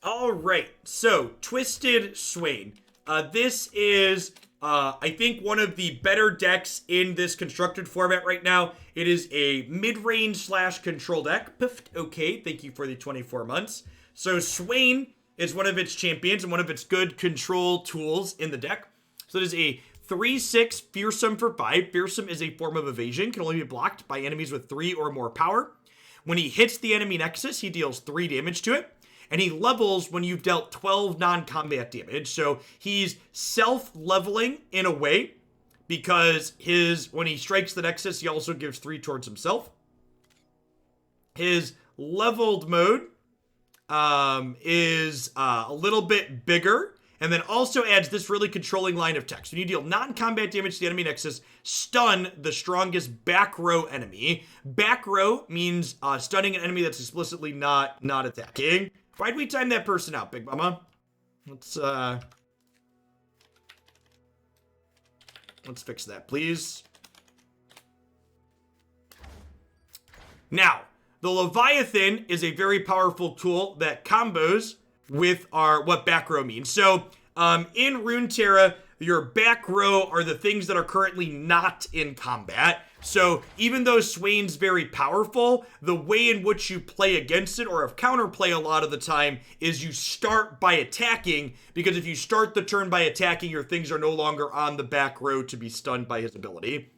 All right, so Twisted Swain. This is, I think, one of the better decks in this constructed format right now. It is a mid-range slash control deck. Piffed, okay, thank you for the 24 months. So Swain is one of its champions and one of its good control tools in the deck. So it is a 3/6 Fearsome for 5. Fearsome is a form of evasion, can only be blocked by enemies with 3 or more power. When he hits the enemy nexus, he deals 3 damage to it. And he levels when you've dealt 12 non-combat damage. So he's self-leveling in a way, because when he strikes the nexus, he also gives 3 towards himself. His leveled mode is a little bit bigger, and then also adds this really controlling line of text. When you deal non-combat damage to the enemy nexus, stun the strongest back row enemy. Back row means stunning an enemy that's explicitly not attacking. Why'd we time that person out, Big Mama? Let's fix that, please. Now, the Leviathan is a very powerful tool that combos with what back row means. So, in Runeterra, your back row are the things that are currently not in combat. So even though Swain's very powerful, the way in which you play against it, or have counterplay a lot of the time, is you start by attacking, because if you start the turn by attacking, your things are no longer on the back row to be stunned by his ability.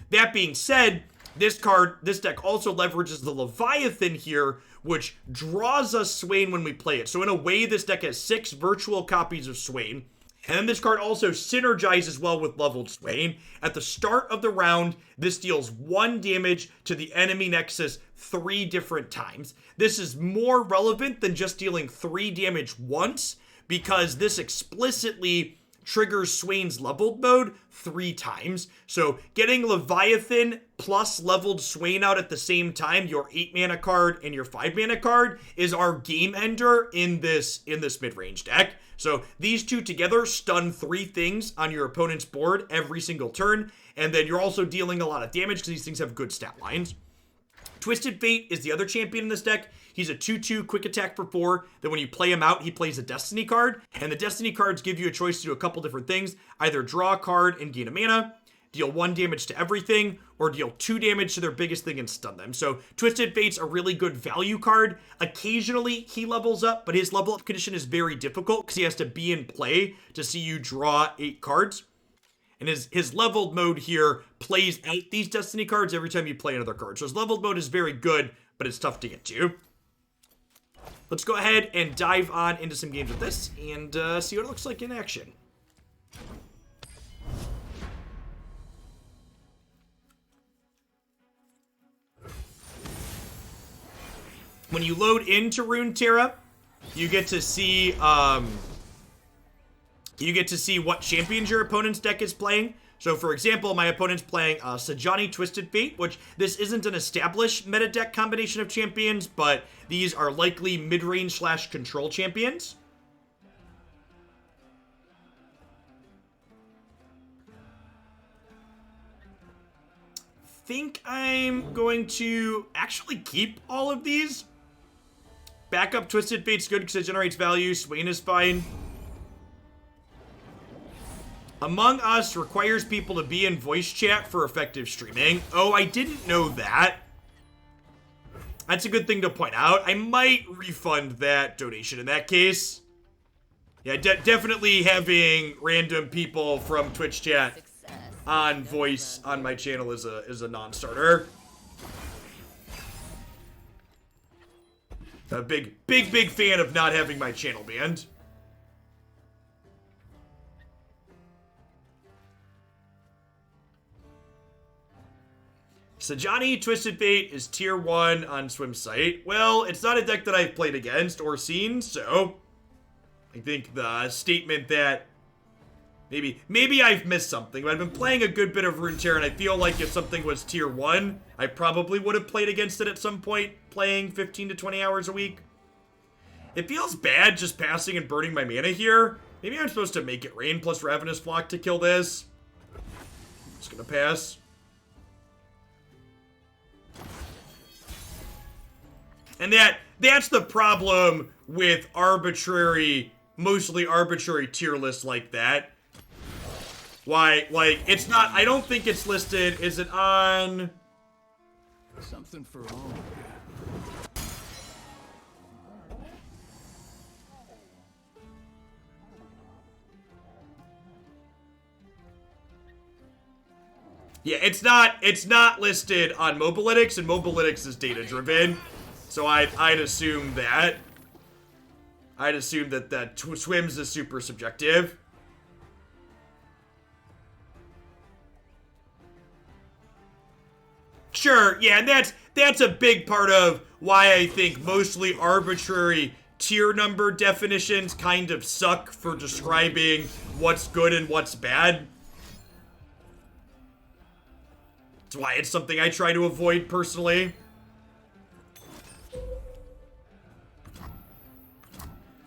That being said, this deck also leverages the Leviathan here, which draws us Swain when we play it. So in a way, this deck has 6 virtual copies of Swain. And then this card also synergizes well with leveled Swain. At the start of the round, this deals 1 damage to the enemy nexus 3 different times. This is more relevant than just dealing 3 damage once, because this explicitly triggers Swain's leveled mode 3 times. So getting Leviathan plus leveled Swain out at the same time, your 8 mana card and your 5 mana card, is our game ender in this mid-range deck. So these two together stun 3 things on your opponent's board every single turn, and then you're also dealing a lot of damage because these things have good stat lines. Twisted Fate is the other champion in this deck. He's a 2/2 quick attack for 4. Then when you play him out, he plays a Destiny card. And the Destiny cards give you a choice to do a couple different things. Either draw a card and gain a mana, deal 1 damage to everything, or deal 2 damage to their biggest thing and stun them. So Twisted Fate's a really good value card. Occasionally he levels up, but his level up condition is very difficult because he has to be in play to see you draw 8 cards. And his leveled mode here plays out these Destiny cards every time you play another card. So his leveled mode is very good, but it's tough to get to. Let's go ahead and dive on into some games with this and see what it looks like in action. When you load into Runeterra, you get to see what champions your opponent's deck is playing. So, for example, my opponent's playing Swain Twisted Fate, which this isn't an established meta deck combination of champions, but these are likely mid-range slash control champions. Think I'm going to actually keep all of these. Backup Twisted Fate's good because it generates value. Swain is fine. Among Us requires people to be in voice chat for effective streaming. Oh, I didn't know that. That's a good thing to point out. I might refund that donation in that case. Yeah, definitely having random people from Twitch chat on voice on my channel is a non-starter. A big fan of not having my channel banned. Swain Twisted Fate is tier 1 on Swim Site. Well, it's not a deck that I've played against or seen, so I think the statement that maybe I've missed something, but I've been playing a good bit of Runeterra, and I feel like if something was tier 1, I probably would have played against it at some point, playing 15 to 20 hours a week. It feels bad just passing and burning my mana here. Maybe I'm supposed to make it rain plus Ravenous Flock to kill this. Just gonna pass. And that's the problem with mostly arbitrary tier lists like that. Why, like, it's not, I don't think it's listed, is it on? Something for all. Yeah, it's not listed on Mobalytics, and Mobalytics is data driven. So I'd assume that. I'd assume that swims is super subjective. Sure, yeah, and that's a big part of why I think mostly arbitrary tier number definitions kind of suck for describing what's good and what's bad. That's why it's something I try to avoid personally.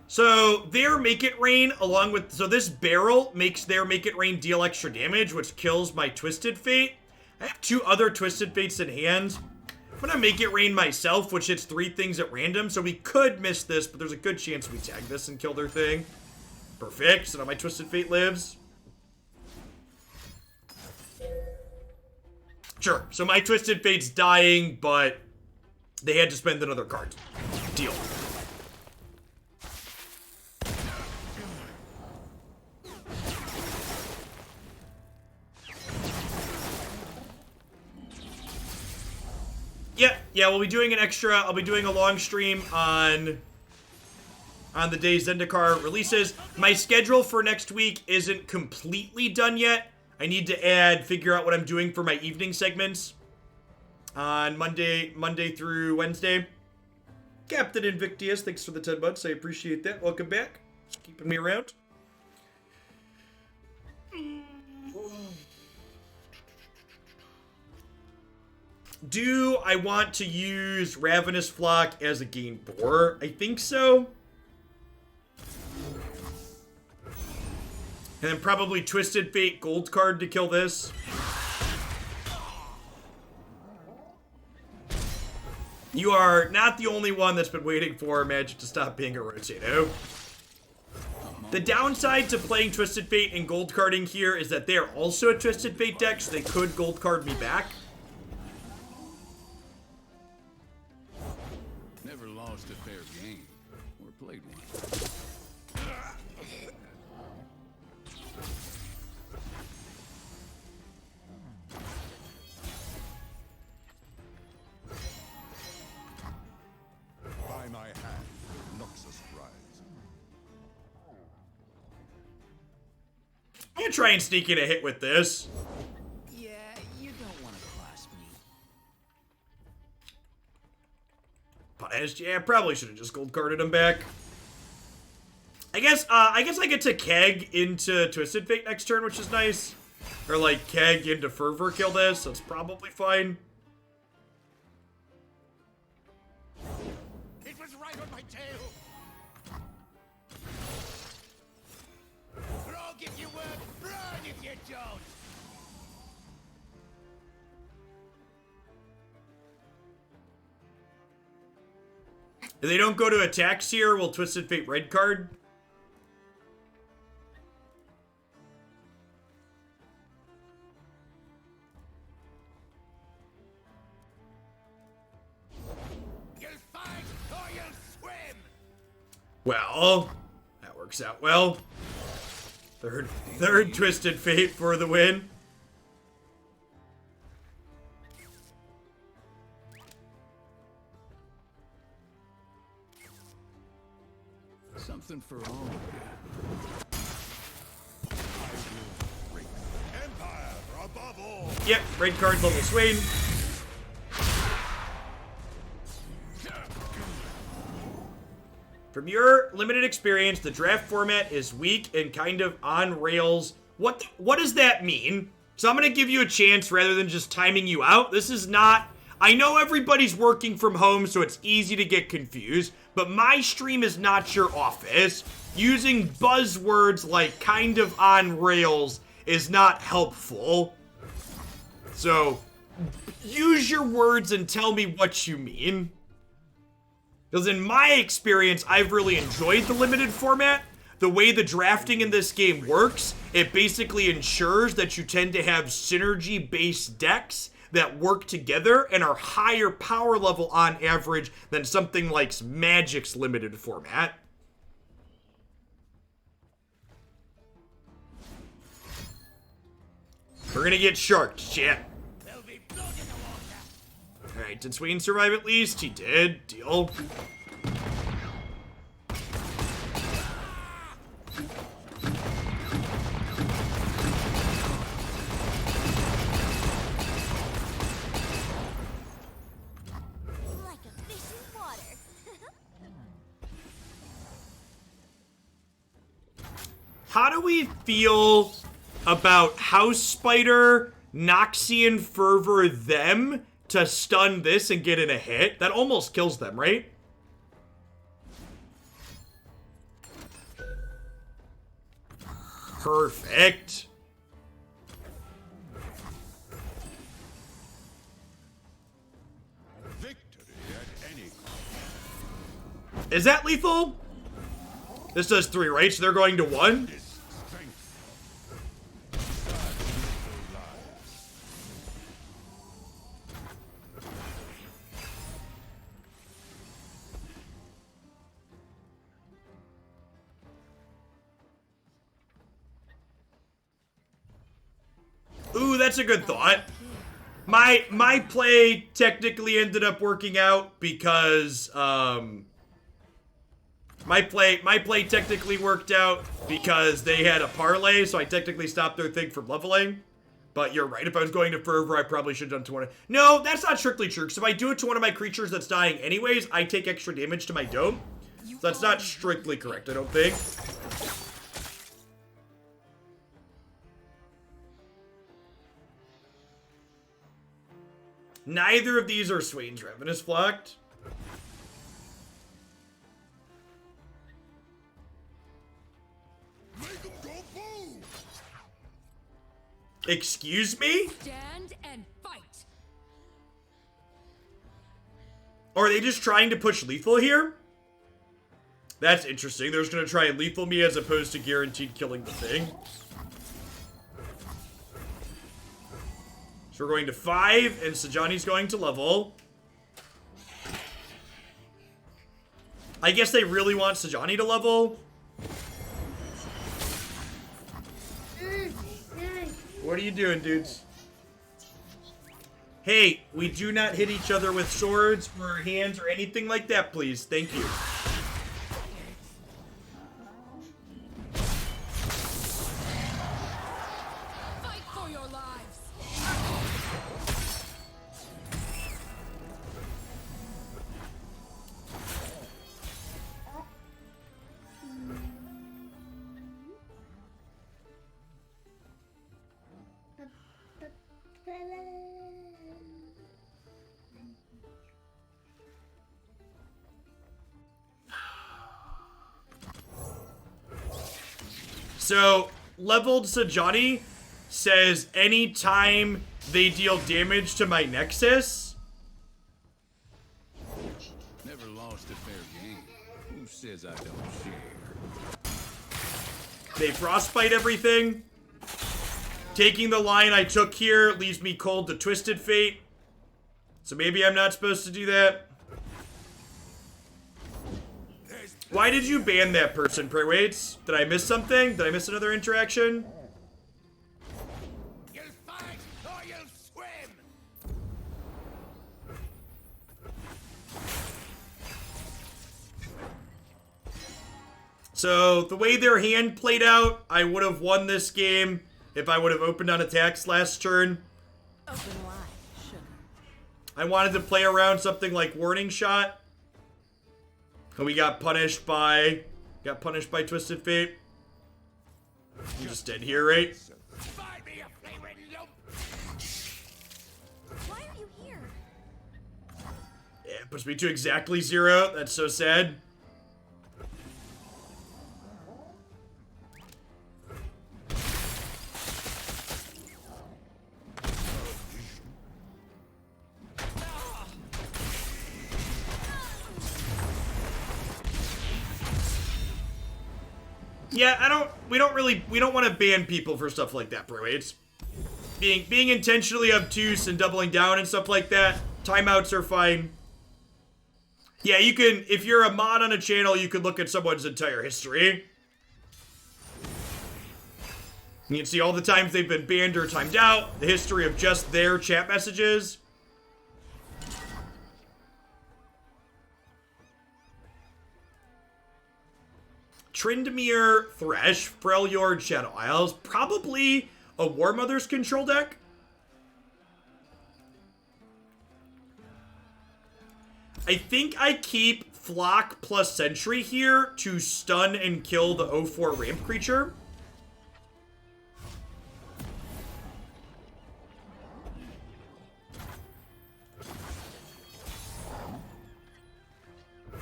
So their Make It Rain along with, so this barrel makes their Make It Rain deal extra damage, which kills my Twisted Fate. I have 2 other Twisted Fates in hand. I'm gonna Make It Rain myself, which hits 3 things at random, so we could miss this, but there's a good chance we tag this and kill their thing. Perfect, so now my Twisted Fate lives. Sure, so my Twisted Fate's dying, but they had to spend another card. Deal. Yeah, we'll be doing an extra, I'll be doing a long stream on the day Zendikar releases. My schedule for next week isn't completely done yet. I need to figure out what I'm doing for my evening segments on Monday through Wednesday. Captain Invictius, thanks for the 10 months. I appreciate that. Welcome back. Just keeping me around. Do I want to use Ravenous Flock as a gain boar? I think so. And then probably Twisted Fate gold card to kill this. You are not the only one that's been waiting for Magic to stop being a rotato. The downside to playing Twisted Fate and gold carding here is that they're also a Twisted Fate deck, so they could gold card me back. Never lost a fair game, or played one. By my hand, Noxus rise. I'm gonna try and sneak in a hit with this. Yeah, you don't want to class me. Punished? Yeah, probably should have just gold carded him back. I guess I get to keg into Twisted Fate next turn, which is nice. Or like keg into Fervor kill this, so it's probably fine. It was right on my tail. But I'll give you word, run if you don't. If they don't go to attacks here, will Twisted Fate red card? You'll fight or you'll swim. Well, that works out well. Third Twisted Fate for the win. Something for all. Empire above all. Yep, red card level Swain. From your limited experience, the draft format is weak and kind of on rails. What does that mean? So I'm going to give you a chance rather than just timing you out. This is not... I know everybody's working from home, so it's easy to get confused, but my stream is not your office. Using buzzwords like kind of on rails is not helpful. So, use your words and tell me what you mean. Because in my experience, I've really enjoyed the limited format. The way the drafting in this game works, it basically ensures that you tend to have synergy-based decks that work together and are higher power level on average than something like Magic's limited format. We're gonna get sharked, shit. Alright, did Swain survive at least? He did. Deal. How do we feel about House Spider, Noxian Fervor them to stun this and get in a hit? That almost kills them, right? Perfect. Victory at any cost. Is that lethal? This does 3, right? So they're going to 1? Ooh, that's a good thought. My play technically ended up working out because my play technically worked out because they had a parlay, so I technically stopped their thing from leveling. But you're right, if I was going to Fervor, I probably should have done to one. No, that's not strictly true, because if I do it to one of my creatures that's dying anyways, I take extra damage to my dome. So that's not strictly correct, I don't think. Neither of these are Swain's Ravenous Flocked. Excuse me? Stand and fight. Or are they just trying to push lethal here? That's interesting. They're just going to try and lethal me as opposed to guaranteed killing the thing. So we're going to 5, and Sejani's going to level. I guess they really want Sejani to level. What are you doing, dudes? Hey, we do not hit each other with swords or hands or anything like that, please. Thank you. Fight for your lives. So, leveled Sejani says anytime they deal damage to my Nexus. Never lost a fair game. Who says I don't share? They frostbite everything. Taking the line I took here leaves me cold to Twisted Fate. So maybe I'm not supposed to do that. Why did you ban that person, Praywaits? Did I miss something? Did I miss another interaction? You'll fight or you'll swim! So, the way their hand played out, I would have won this game if I would have opened on attacks last turn. Open wide, sugar. I wanted to play around something like Warning Shot. And we got punished by Twisted Fate. I'm just dead here, right? Find me a flaming lump! Why are you here? Yeah, it puts me to exactly 0. That's so sad. Yeah, we don't want to ban people for stuff like that, bro. It's being intentionally obtuse and doubling down and stuff like that. Timeouts are fine. Yeah, you can, if you're a mod on a channel, you can look at someone's entire history. You can see all the times they've been banned or timed out, the history of just their chat messages. Trindamere, Thresh, Freljord, Shadow Isles. Probably a War Mother's control deck. I think I keep Flock plus Sentry here to stun and kill the 0-4 ramp creature.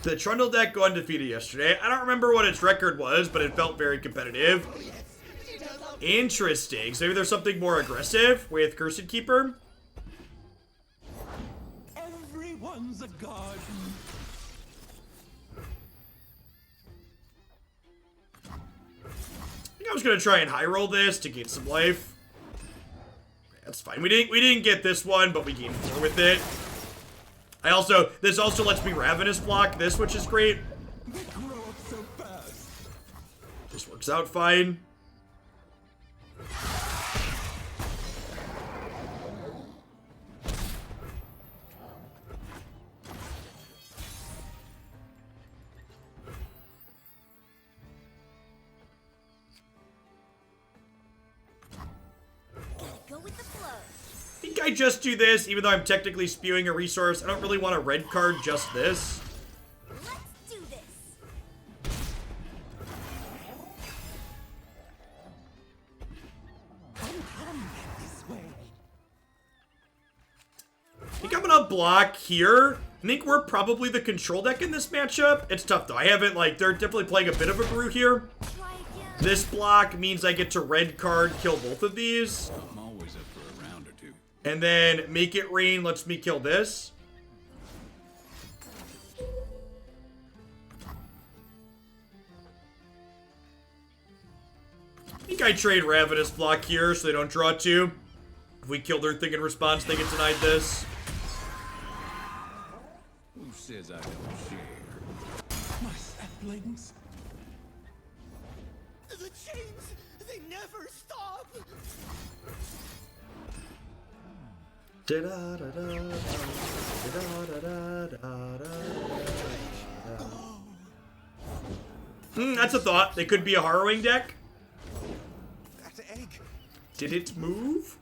The Trundle deck go undefeated yesterday. I don't remember what its record was, but it felt very competitive. Interesting. So maybe there's something more aggressive with Cursed Keeper. Everyone's a god. I think I was gonna try and high roll this to get some life. That's fine. We didn't get this one, but we gained 4 with it. This also lets me Ravenous block this, which is great. They grow up so fast. This works out fine. Go with the flow. I think I just do this, even though I'm technically spewing a resource. I don't really want a red card, just this. Let's do this. I think I'm gonna block here. I think we're probably the control deck in this matchup. It's tough though. I haven't, like, they're definitely playing a bit of a brew here. Try again. This block means I get to red card, kill both of these. I'm always up for a round or two. And then Make It Rain lets me kill this. I think I trade Ravenous block here so they don't draw 2. If we kill their thing in response, they get denied this. Who says I don't share? My saplings. The chains, they never stop. That's a thought. They could be a harrowing deck. That egg. Did it move?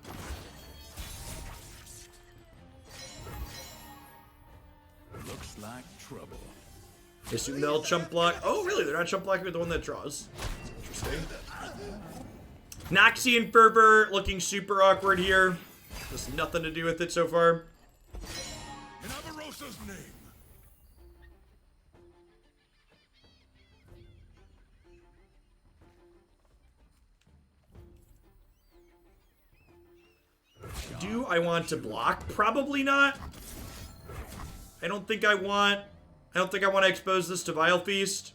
Looks like trouble. I assume they'll chump block. Oh, really? They're not chump blocking with the one that draws. That's interesting. Noxian Fervor looking super awkward here. There's nothing to do with it so far. In Avarosa's name. Do I want to block? Probably not. I don't think I want to expose this to Vile Feast.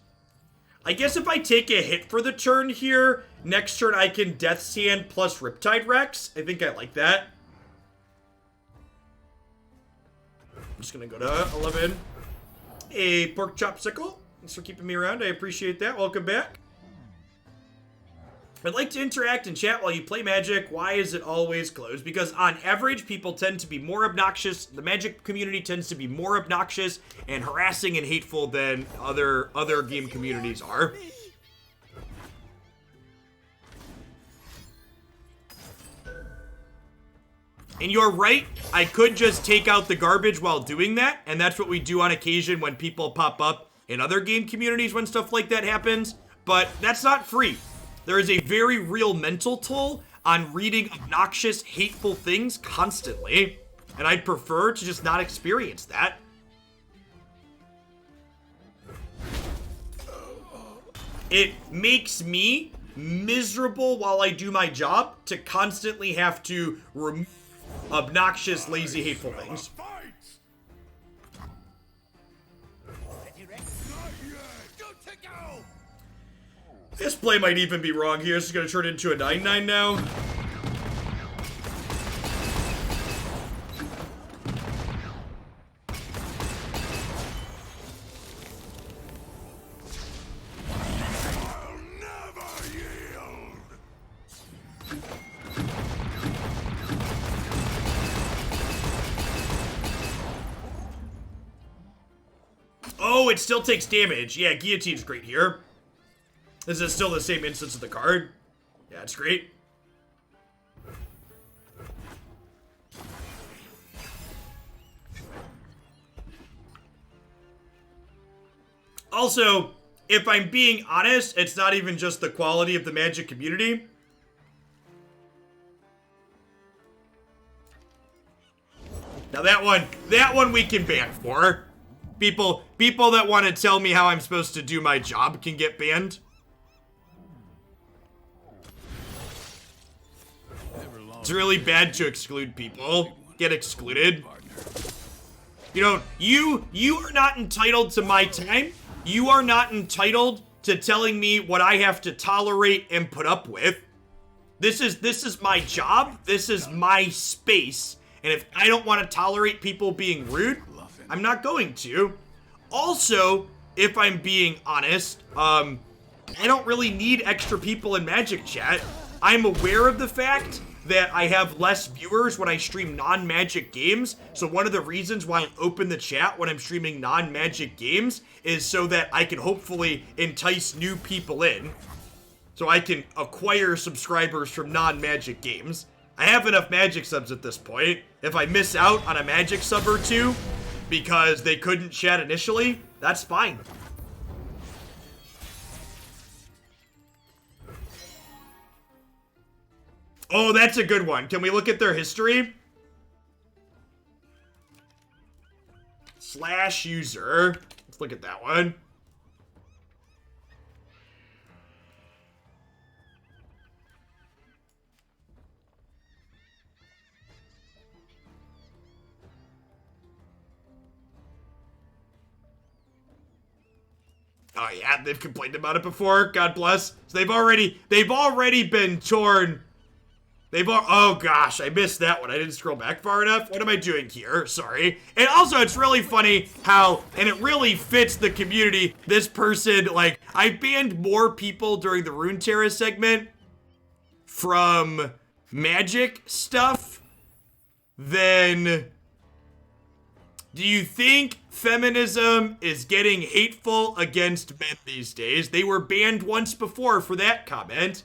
I guess if I take a hit for the turn here, next turn I can Death's Hand plus Riptide Rex. I think I like that. I'm just gonna go to 11. A Pork Chop Sickle. Thanks for keeping me around. I appreciate that. Welcome back. I'd like to interact and chat while you play Magic. Why is it always closed? Because on average, people tend to be more obnoxious. The Magic community tends to be more obnoxious and harassing and hateful than other game communities are. And you're right, I could just take out the garbage while doing that, and that's what we do on occasion when people pop up in other game communities when stuff like that happens, but that's not free. There is a very real mental toll on reading obnoxious, hateful things constantly, and I'd prefer to just not experience that. It makes me miserable while I do my job to constantly have to remove obnoxious, lazy, hateful things. This play might even be wrong here. This is going to turn into a 9-9 now. Oh, it still takes damage. Yeah, guillotine's great here. This is still the same instance of the card. Yeah, it's great. Also, if I'm being honest, it's not even just the quality of the Magic community. Now that one we can ban for. People that want to tell me how I'm supposed to do my job can get banned. It's really bad to exclude people. Get excluded. You know, you are not entitled to my time. You are not entitled to telling me what I have to tolerate and put up with. This is my job. This is my space. And if I don't want to tolerate people being rude, I'm not going to. Also, if I'm being honest, I don't really need extra people in Magic chat. I'm aware of the fact that I have less viewers when I stream non-Magic games. So one of the reasons why I open the chat when I'm streaming non-Magic games is so that I can hopefully entice new people in. So I can acquire subscribers from non-Magic games. I have enough Magic subs at this point. If I miss out on a Magic sub or two because they couldn't chat initially, that's fine. Oh, that's a good one. Can we look at their history? Slash user. Let's look at that one. Oh yeah, they've complained about it before. God bless. So they've already been torn. Oh gosh, I missed that one. I didn't scroll back far enough. What am I doing here? Sorry. And also, it's really funny how, and it really fits the community, this person, like, I banned more people during the Runeterra segment from Magic stuff than... Do you think feminism is getting hateful against men these days? They were banned once before for that comment.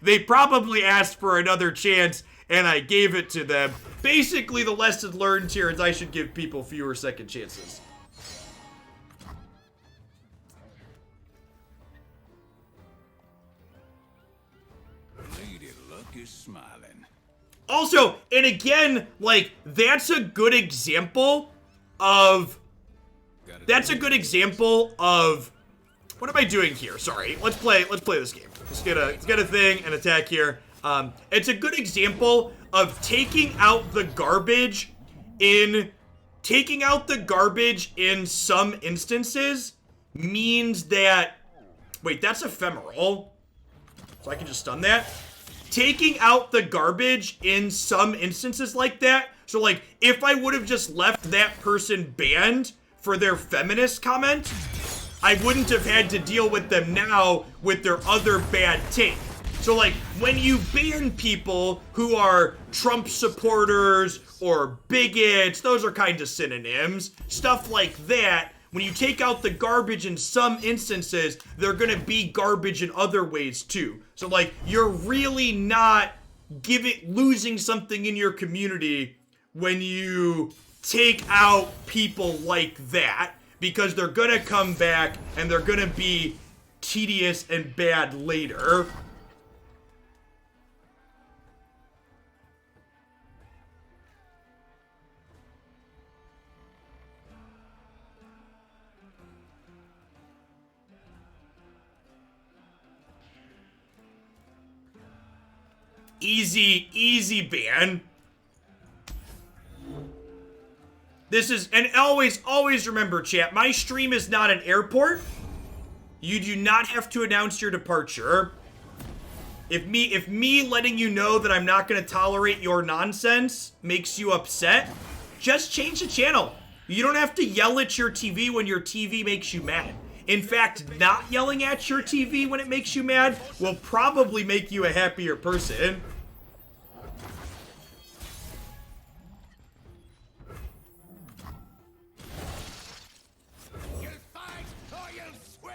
They probably asked for another chance, and I gave it to them. Basically, the lesson learned here is I should give people fewer second chances. Lady Luck is smiling. Also, and again, like, that's a good example of... What am I doing here? Sorry. Let's play this game. Let's get a thing and attack here. It's a good example of taking out the garbage in some instances means that, wait, that's ephemeral. So I can just stun that. Taking out the garbage in some instances like that. So like, if I would have just left that person banned for their feminist comment, I wouldn't have had to deal with them now with their other bad take. So like, when you ban people who are Trump supporters or bigots, those are kind of synonyms, stuff like that, when you take out the garbage in some instances, they're gonna be garbage in other ways too. So like, you're really not losing something in your community when you take out people like that, because they're gonna come back and they're gonna be tedious and bad later. Easy ban. This is, and always remember, chat, my stream is not an airport. You do not have to announce your departure. If me letting you know that I'm not going to tolerate your nonsense makes you upset, just change the channel. You don't have to yell at your TV when your TV makes you mad. In fact, not yelling at your TV when it makes you mad will probably make you a happier person. You'll fight or you'll swim!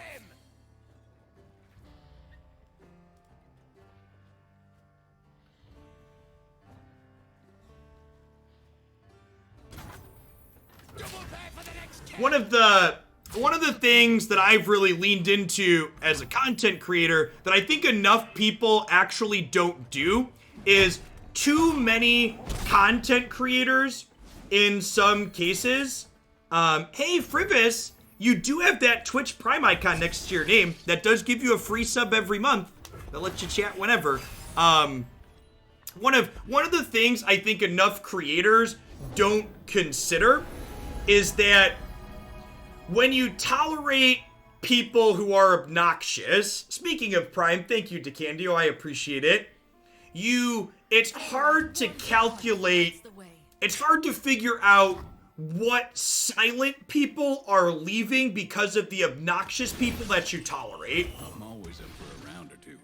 Double pay for the next game! One of the things that I've really leaned into as a content creator that I think enough people actually don't do is too many content creators in some cases. Hey, Frivis, you do have that Twitch Prime icon next to your name. That does give you a free sub every month. They'll let you chat whenever. One of the things I think enough creators don't consider is that when you tolerate people who are obnoxious, speaking of Prime, thank you, DeCandio, I appreciate it. It's hard to calculate, it's hard to figure out what silent people are leaving because of the obnoxious people that you tolerate. I'm always up for a round or two.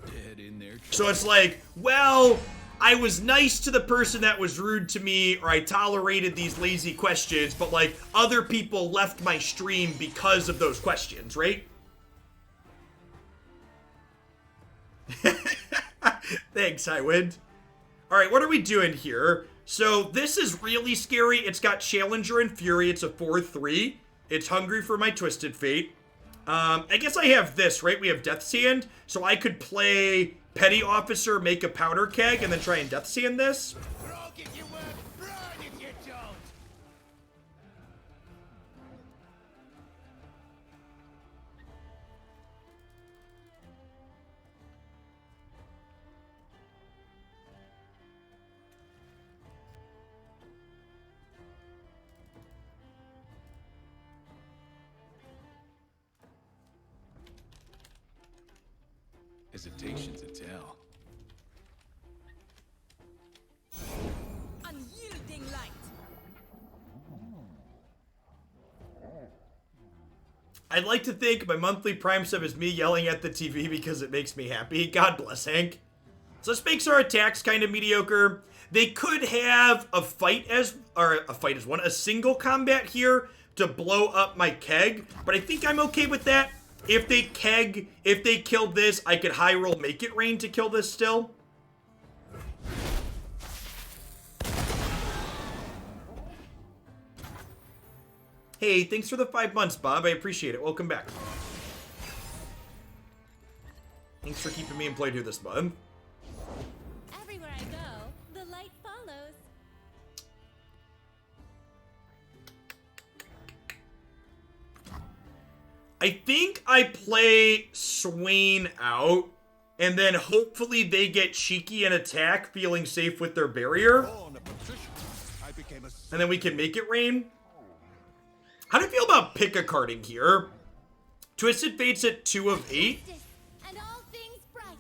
Dead in there. So it's like, well, I was nice to the person that was rude to me, or I tolerated these lazy questions, but like other people left my stream because of those questions, right? Thanks, Highwind. All right, what are we doing here? So this is really scary. It's got Challenger and Fury. It's a 4-3. It's hungry for my Twisted Fate. I guess I have this, right? We have Death's Hand, so I could play Petty Officer, make a powder keg, and then try and Death's Hand this. Rock if you will, run if you don't! Hesitation's a tell. Unyielding light. I'd like to think my monthly Prime sub is me yelling at the TV because it makes me happy. God bless, Hank. So this makes our attacks kind of mediocre. They could have a single combat here to blow up my keg, but I think I'm okay with that. If they killed this, I could high roll Make It Rain to kill this still. Hey, thanks for the 5 months, Bob. I appreciate it. Welcome back. Thanks for keeping me employed here this month. Everywhere I go, the light follows. I think I play Swain out, and then hopefully they get cheeky and attack, feeling safe with their barrier. Born a patrician, I became a And then we can Make It Rain. How do you feel about pick-a-carding here? Twisted Fate's at 2 of 8. Justice and all things bright.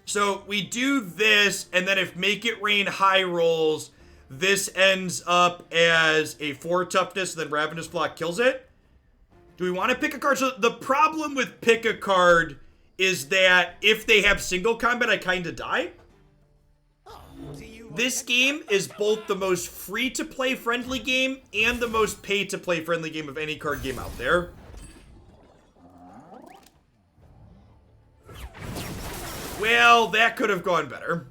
So we do this, and then if Make It Rain high rolls, this ends up as a 4 toughness, then Ravenous Block kills it. Do we want to pick a card? So the problem with pick a card is that if they have single combat, I kind of die. This game is both the most free-to-play friendly game and the most pay-to-play friendly game of any card game out there. Well, that could have gone better.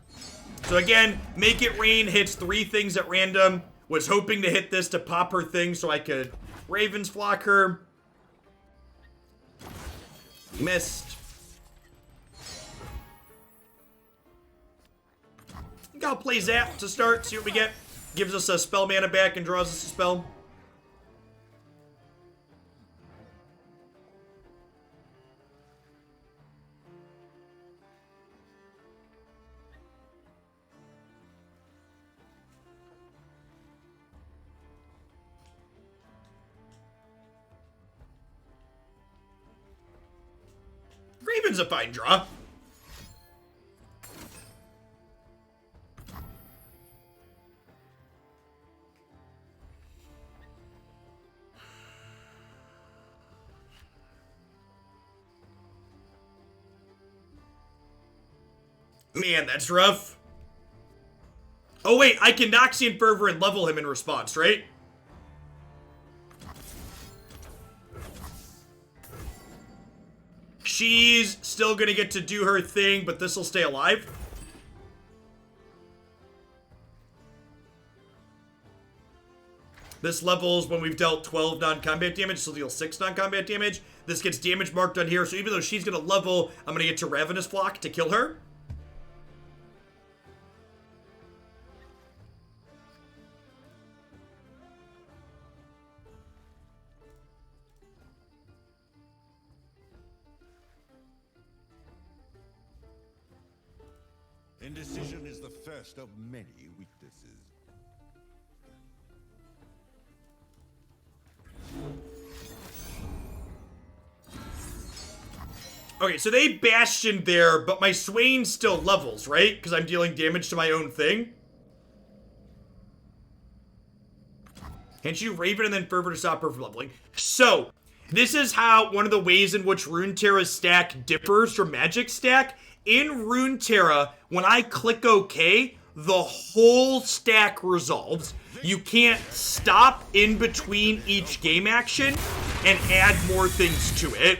So again, Make It Rain hits 3 things at random. Was hoping to hit this to pop her thing so I could Ravens Flock her. Missed. I think I'll play Zap to start, see what we get. Gives us a spell mana back and draws us a spell. Dragon's a fine draw. Man, that's rough. Oh wait, I can Noxian Fervor and level him in response, right? She's still gonna get to do her thing, but this will stay alive. This levels when we've dealt 12 non-combat damage, so deal 6 non-combat damage. This gets damage marked on here, so even though she's gonna level, I'm gonna get to Ravenous Flock to kill her. Indecision is the first of many weaknesses. Okay, so they bastioned there, but my Swain still levels, right? Because I'm dealing damage to my own thing. Can't you Raven and then Fervor to stop her from leveling? So, this is how one of the ways in which Runeterra's stack differs from Magic stack. In Runeterra, when I click OK, the whole stack resolves. You can't stop in between each game action and add more things to it.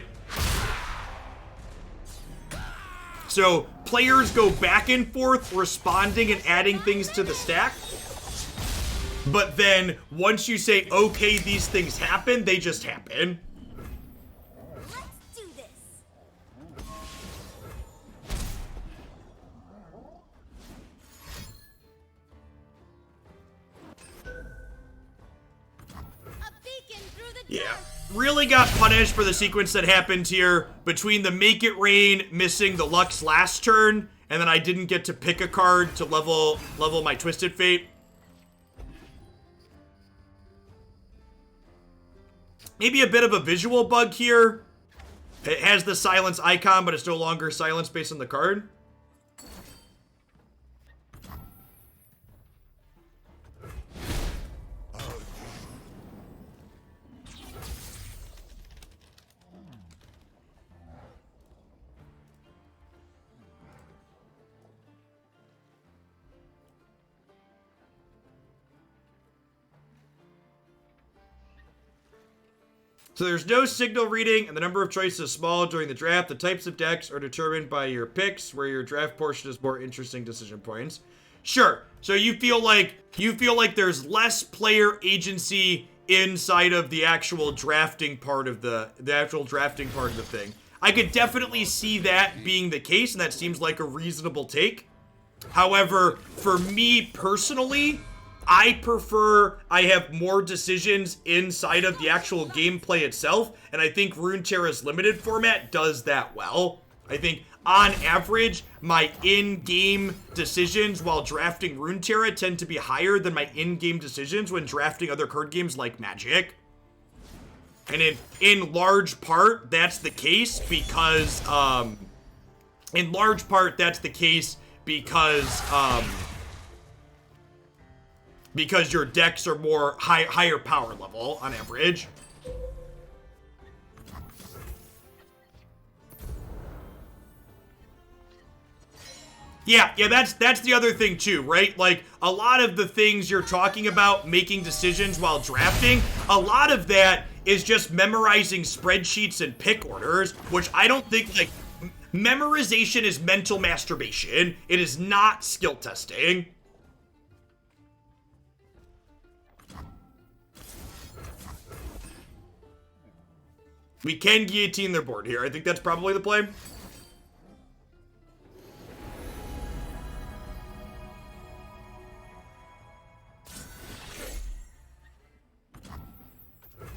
So players go back and forth responding and adding things to the stack. But then once you say, okay, these things happen, they just happen. Let's do this. A beacon through the Yeah. dark. Really got punished for the sequence that happened here between the Make It Rain missing the Lux last turn, and then I didn't get to pick a card to level my Twisted Fate. Maybe a bit of a visual bug here. It has the silence icon, but it's no longer silence based on the card. So there's no signal reading, and the number of choices is small during the draft. The types of decks are determined by your picks, where your draft portion is more interesting decision points. Sure. So you feel like there's less player agency inside of the actual drafting part of the thing. I could definitely see that being the case, and that seems like a reasonable take. However, for me personally, I prefer I have more decisions inside of the actual gameplay itself, and I think Runeterra's limited format does that well. I think, on average, my in-game decisions while drafting Runeterra tend to be higher than my in-game decisions when drafting other card games like Magic. And in large part, that's the case because, because your decks are more higher power level on average. Yeah, that's the other thing too, right? Like, a lot of the things you're talking about, making decisions while drafting, a lot of that is just memorizing spreadsheets and pick orders, which I don't think, like, memorization is mental masturbation. It is not skill testing. We can guillotine their board here. I think that's probably the play.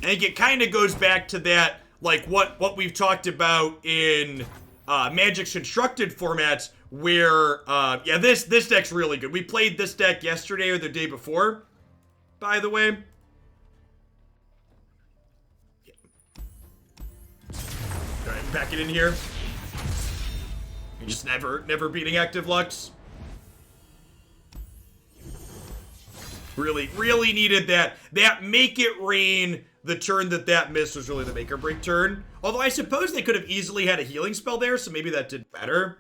I think it kind of goes back to that, like, what we've talked about in Magic's constructed formats, where, yeah, this deck's really good. We played this deck yesterday or the day before, by the way. Back it in here. You're just never beating active Lux. Really needed that. That make it rain, the turn that missed was really the make or break turn. Although I suppose they could have easily had a healing spell there, so maybe that did better.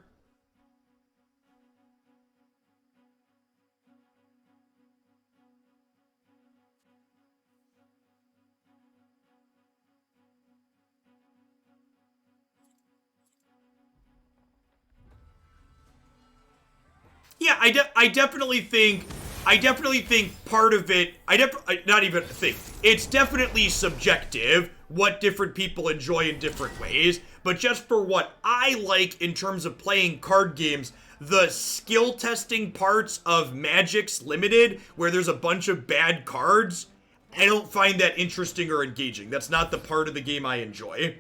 Yeah, I definitely think part of it, not even think, it's definitely subjective what different people enjoy in different ways, but just for what I like in terms of playing card games, the skill testing parts of Magic's Limited, where there's a bunch of bad cards, I don't find that interesting or engaging. That's not the part of the game I enjoy.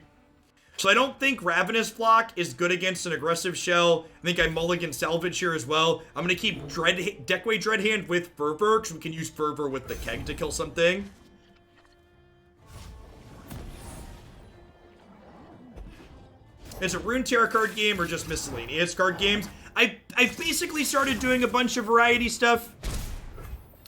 So I don't think Ravenous Flock is good against an aggressive shell. I think I mulligan Salvage here as well. I'm going to keep Deckway Dreadhand with Fervor, because we can use Fervor with the Keg to kill something. Is it Runeterra card game or just miscellaneous card games? I basically started doing a bunch of variety stuff.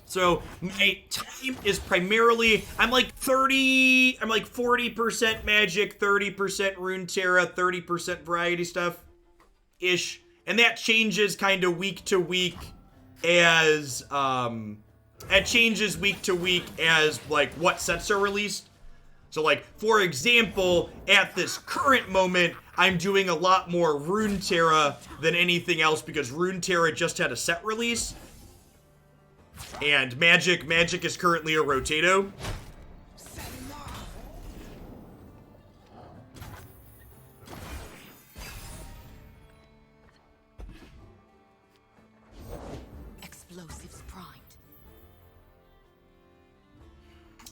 So my time is primarily, I'm like 40% Magic, 30% Runeterra, 30% variety stuff ish. And that changes kind of week to week as like what sets are released. So like, for example, at this current moment, I'm doing a lot more Runeterra than anything else because Runeterra just had a set release. And Magic is currently a Rotato. Explosives primed.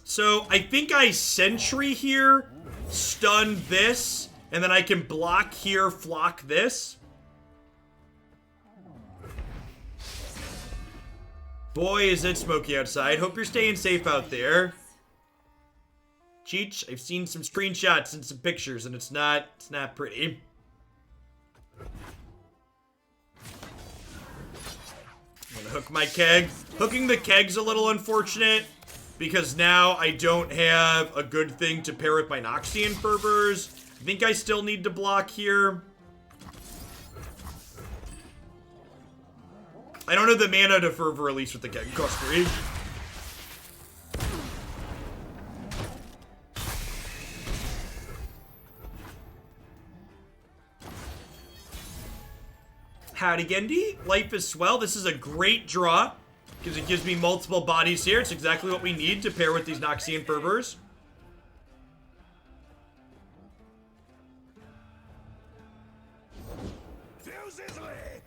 So I think I Sentry here, stun this, and then I can block here, flock this. Boy, is it smoky outside. Hope you're staying safe out there. Cheech, I've seen some screenshots and some pictures, and it's not pretty. I'm gonna hook my keg. Hooking the keg's a little unfortunate, because now I don't have a good thing to pair with my Noxian Fervors. I think I still need to block here. I don't have the mana to Fervor release with the keg. Cost 3. Howdy Gendy, life is swell. This is a great draw because it gives me multiple bodies here. It's exactly what we need to pair with these Noxian Fervors. Fuse is lit.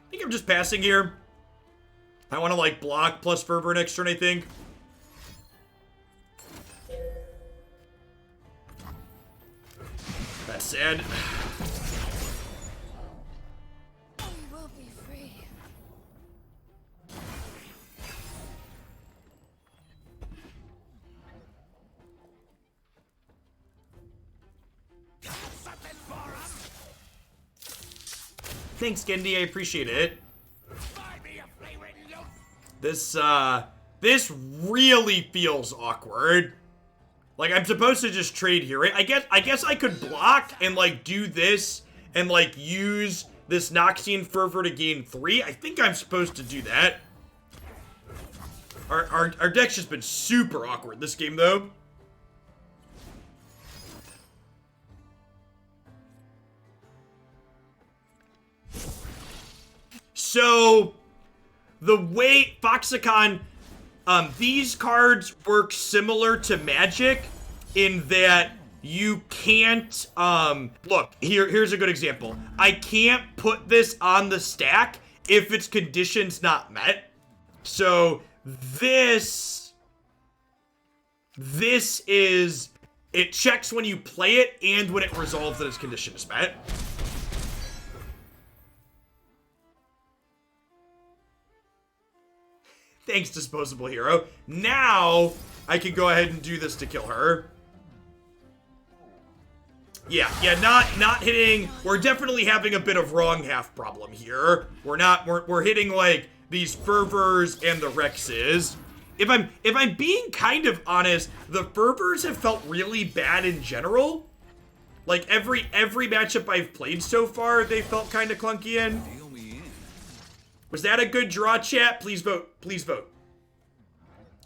I think I'm just passing here. I want to like block plus Fervor next turn, I think. That's sad. We will be free. Thanks, Gendy. I appreciate it. This really feels awkward. Like, I'm supposed to just trade here, right? I guess I could block and, like, do this and, like, use this Noxian Fervor to gain 3. I think I'm supposed to do that. Our deck's just been super awkward this game, though. So, the way Foxicon, these cards work similar to Magic in that you can't, look, here's a good example. I can't put this on the stack if its condition's not met. So, this is, it checks when you play it and when it resolves that its condition is met. Thanks, Disposable Hero. Now, I can go ahead and do this to kill her. Yeah, not hitting. We're definitely having a bit of wrong half problem here. We're hitting like these fervors and the Rexes. If I'm being kind of honest, the fervors have felt really bad in general. Like every matchup I've played so far, they felt kind of clunky in. Deal me in. Was that a good draw, chat? Please vote. Please vote.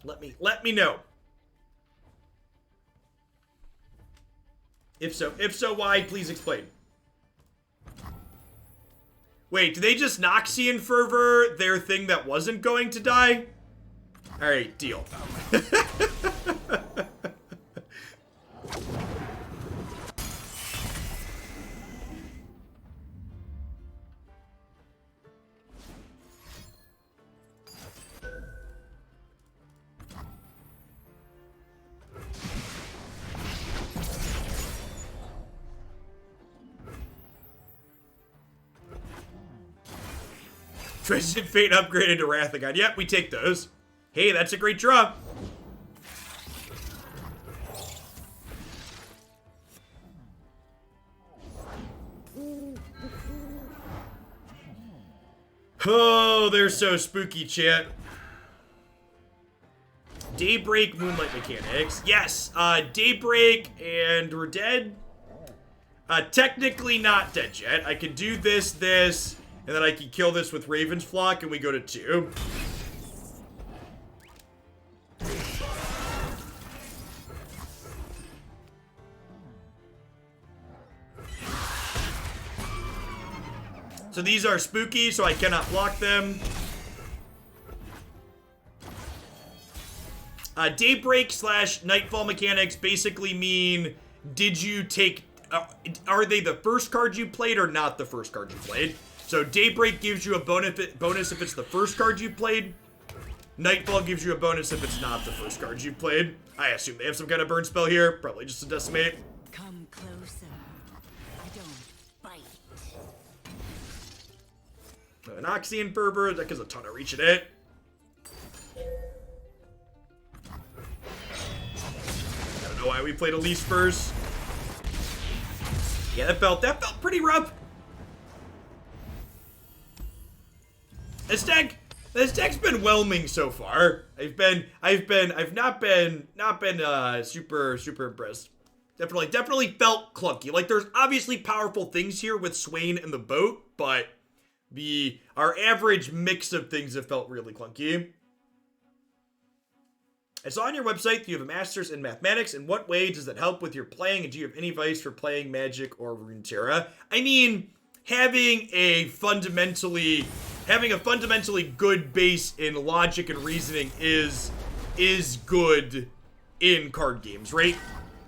Let me know. If so, why? Please explain. Wait, did they just Noxian Fervor their thing that wasn't going to die? Alright, deal. Twisted Fate upgraded to Wrathagon. Yep, we take those. Hey, that's a great draw. Oh, they're so spooky, chat. Daybreak, Moonlight Mechanics. Yes, Daybreak, and we're dead. Technically not dead yet. I can do this, and then I can kill this with Raven's Flock, and we go to 2. So these are spooky, so I cannot block them. Daybreak / Nightfall mechanics basically mean, did you take... are they the first card you played or not the first card you played? So Daybreak gives you a bonus if it's the first card you played. Nightfall gives you a bonus if it's not the first card you played. I assume they have some kind of burn spell here. Probably just a decimate. Come closer. I don't bite. An Oxyan Fervor. That gives a ton of reach in it. I don't know why we played Elise first. Yeah, that felt pretty rough. This deck's been whelming so far. I've not been super impressed. Definitely felt clunky. Like there's obviously powerful things here with Swain and the boat, but our average mix of things have felt really clunky. I saw on your website that you have a master's in mathematics. In what way does that help with your playing? And do you have any advice for playing Magic or Runeterra? I mean, having a fundamentally good base in logic and reasoning is good in card games, right?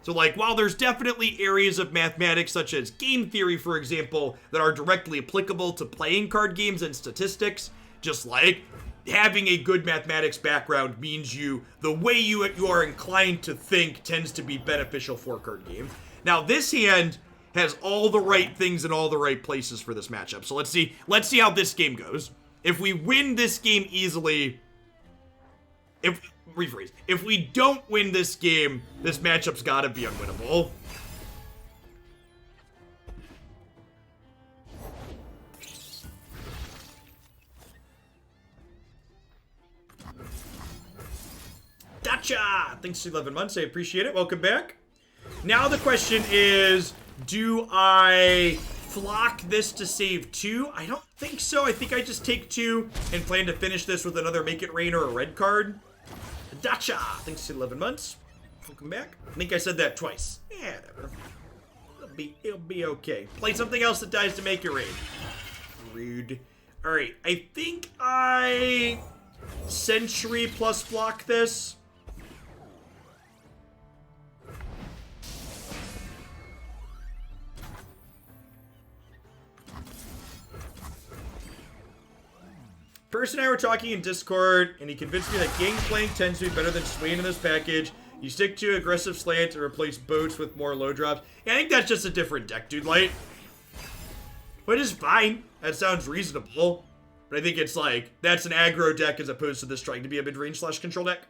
So like, while there's definitely areas of mathematics such as game theory, for example, that are directly applicable to playing card games and statistics, just like having a good mathematics background means the way you are inclined to think tends to be beneficial for card games. Now, this hand has all the right things in all the right places for this matchup. So let's see how this game goes. If we win this game easily, if we don't win this game, this matchup's gotta be unwinnable. Gotcha! Thanks for 11 months, I appreciate it. Welcome back. Now the question is, do I flock this to save 2? I don't think so. I think I just take 2 and plan to finish this with another Make It Rain or a red card. Gotcha! Thanks for 11 months. Welcome back. I think I said that twice. Yeah, whatever. It'll be okay. Play something else that dies to Make It Rain. Rude. Alright, I think I Sentry plus flock this. Person and I were talking in Discord, and he convinced me that Gangplank tends to be better than Swain in this package. You stick to aggressive slant and replace boats with more low drops. Yeah, I think that's just a different deck, dude. Light. Which is fine. That sounds reasonable. But I think it's like, that's an aggro deck as opposed to this trying to be a mid-range / control deck.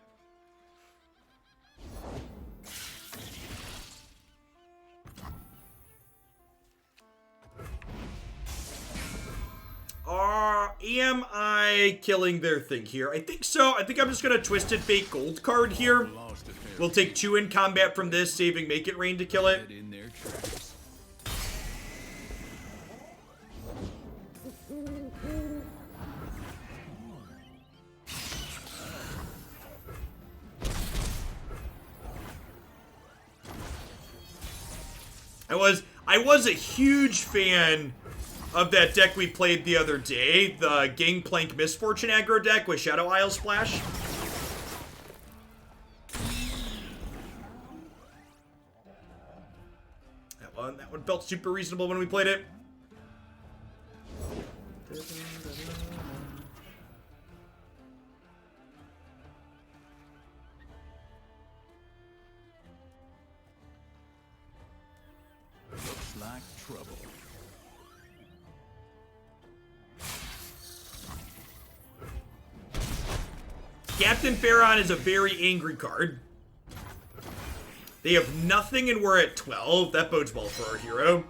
am I killing their thing here? I think so. I think I'm just gonna Twisted Fate gold card here. Lost a fair We'll take 2 in combat from this, saving Make It Rain to kill it. in their tracks. I was a huge fan of that deck we played the other day, the Gangplank Misfortune aggro deck with Shadow Isle Splash. That one felt super reasonable when we played it. Looks like trouble. Captain Pharaon is a very angry card. They have nothing and we're at 12. That bodes well for our hero.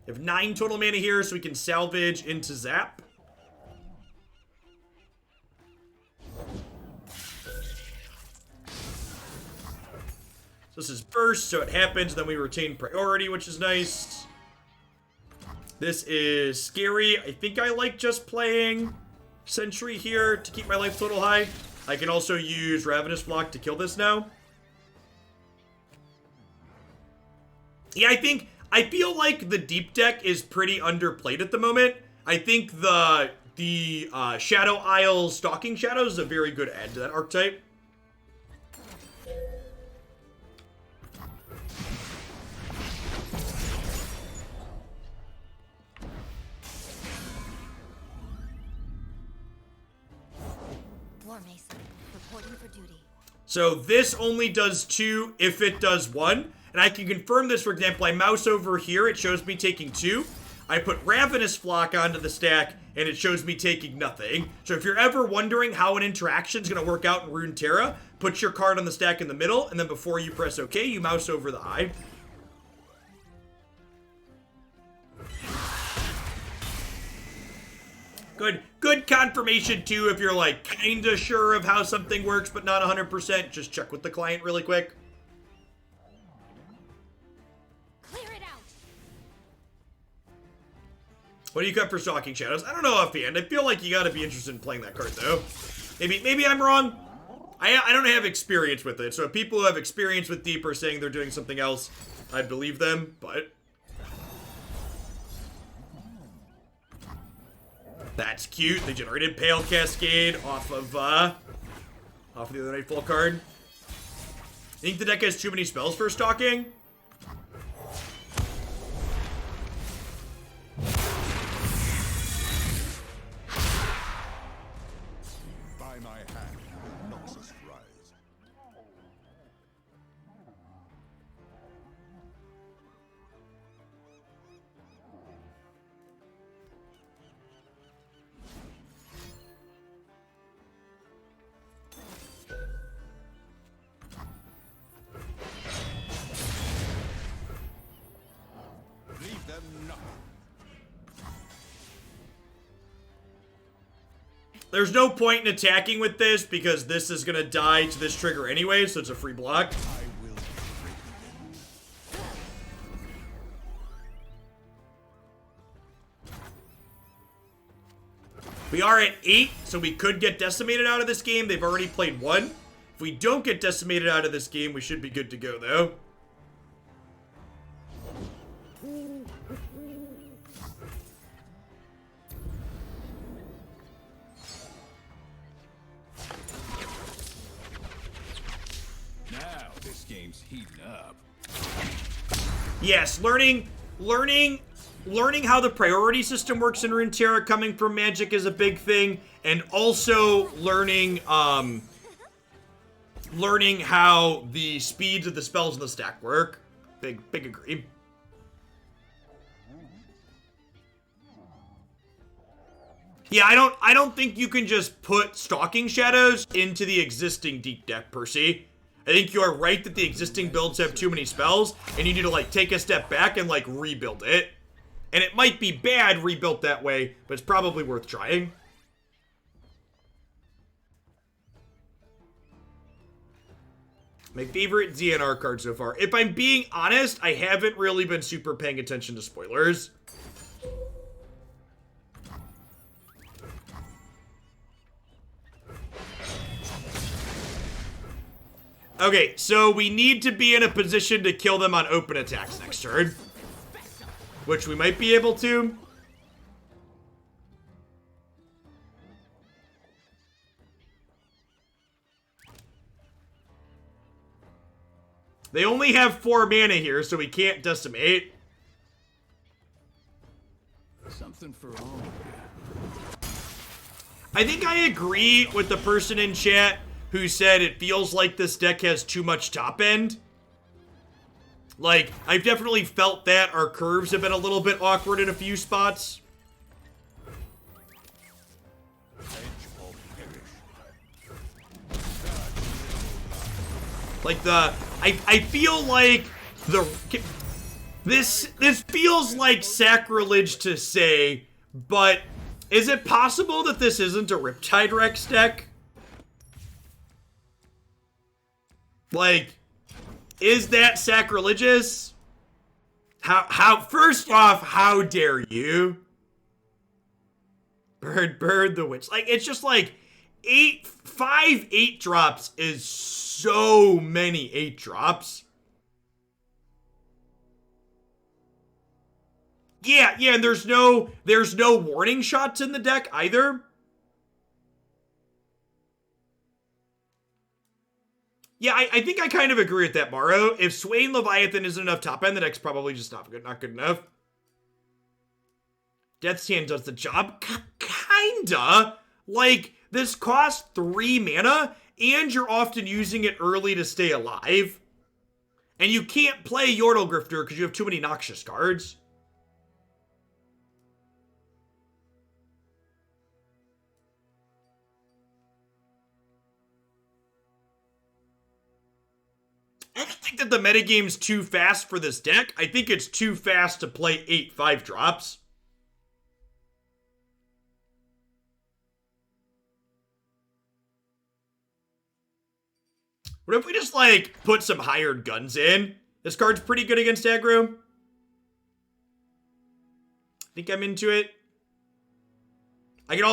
We have 9 total mana here, so we can salvage into Zap. So this is burst, so it happens, then we retain priority, which is nice. This is scary. I think I like just playing Sentry here to keep my life total high. I can also use Ravenous Flock to kill this now. Yeah, I feel like the deep deck is pretty underplayed at the moment. I think the Shadow Isle Stalking Shadows is a very good add to that archetype. War Mason, reporting for duty. So this only does 2 if it does 1. And I can confirm this, for example, I mouse over here, it shows me taking 2. I put Ravenous Flock onto the stack, and it shows me taking nothing. So if you're ever wondering how an interaction is going to work out in Runeterra, put your card on the stack in the middle, and then before you press OK, you mouse over the eye. Good confirmation, too, if you're, like, kinda sure of how something works, but not 100%. Just check with the client really quick. Clear it out. What do you cut for Stalking Shadows? I don't know offhand. I feel like you gotta be interested in playing that card, though. Maybe I'm wrong. I don't have experience with it, so if people who have experience with Deep are saying they're doing something else, I'd believe them, but... That's cute. They generated Pale Cascade off of the other Nightfall card. I think the deck has too many spells for Stalking. By my hand, Noxus rise. Leave them nothing. There's no point in attacking with this because this is gonna die to this trigger anyway, so it's a free block. I will break We are at 8, so we could get decimated out of this game. They've already played 1. If we don't get decimated out of this game, we should be good to go, though. Now this game's heating up. Yes, learning how the priority system works in Runeterra coming from Magic is a big thing, and also learning how the speeds of the spells in the stack work. Big agree. Yeah, I don't think you can just put Stalking Shadows into the existing deep deck, Percy. I think you are right that the existing builds have too many spells, and you need to, like, take a step back and, like, rebuild it. And it might be bad rebuilt that way, but it's probably worth trying. My favorite DNR card so far. If I'm being honest, I haven't really been super paying attention to spoilers. Okay, so we need to be in a position to kill them on open attacks next turn. Which we might be able to. They only have 4 mana here, so we can't decimate. Something for all. I think I agree with the person in chat who said it feels like this deck has too much top end. Like, I've definitely felt that our curves have been a little bit awkward in a few spots. Like I feel like this feels like sacrilege to say, but is it possible that this isn't a Riptide Rex deck? Like, is that sacrilegious? First off, how dare you? Bird the Witch. Like, it's just like 5 8-drops is so many 8-drops. Yeah, and there's no warning shots in the deck either. Yeah, I think I kind of agree with that, Morrow. If Swain Leviathan isn't enough top end, the deck's probably just not good enough. Death's Hand does the job. Kinda. Like, this costs 3 mana, and you're often using it early to stay alive. And you can't play Yordle Grifter because you have too many Noxious cards. I don't think that the metagame's too fast for this deck. I think it's too fast to play 8 5-drops. What if we just, like, put some hired guns in? This card's pretty good against aggro. I think I'm into it. I could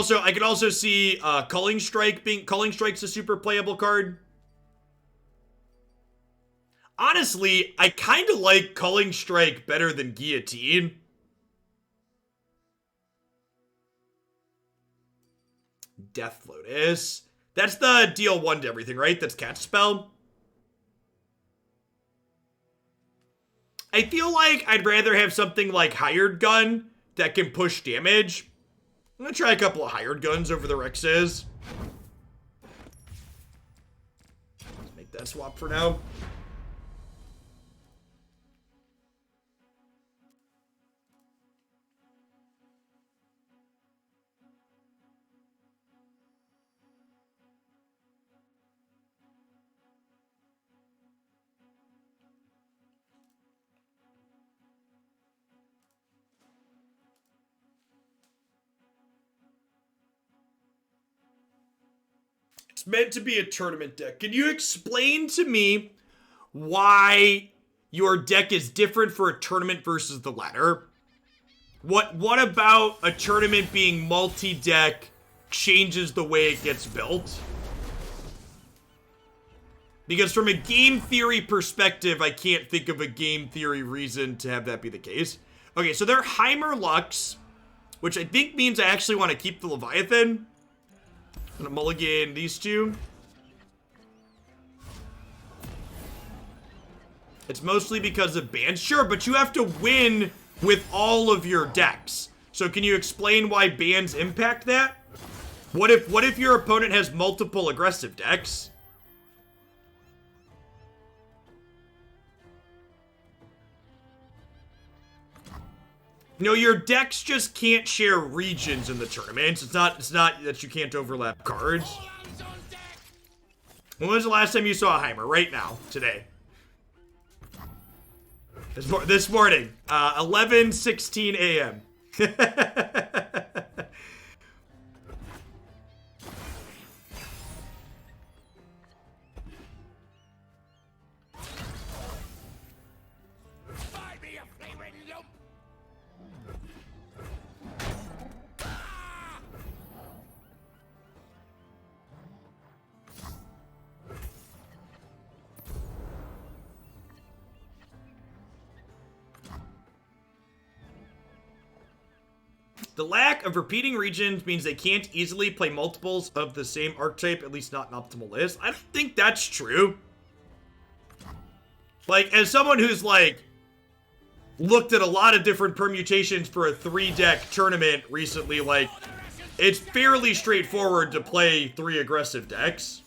also see Culling Strike's a super playable card. Honestly, I kind of like Culling Strike better than Guillotine. Death Lotus. That's the deal 1 to everything, right? That's Catch Spell. I feel like I'd rather have something like Hired Gun that can push damage. I'm gonna try a couple of Hired Guns over the Rexes. Let's make that swap for now. It's meant to be a tournament deck. Can you explain to me why your deck is different for a tournament versus the ladder? What about a tournament being multi-deck changes the way it gets built? Because from a game theory perspective, I can't think of a game theory reason to have that be the case. Okay, so they're Heimer Lux, which I think means I actually want to keep the Leviathan. I'm gonna mulligan these two. It's mostly because of bans. Sure, but you have to win with all of your decks. So can you explain why bans impact that? What if your opponent has multiple aggressive decks? No, your decks just can't share regions in the tournaments. It's not that you can't overlap cards. When was the last time you saw a Heimer? Right now. Today. This morning, 11:16 a.m. The lack of repeating regions means they can't easily play multiples of the same archetype, at least not an optimal list. I don't think that's true. Like, as someone who's, like, looked at a lot of different permutations for a 3-deck tournament recently, like, it's fairly straightforward to play 3 aggressive decks.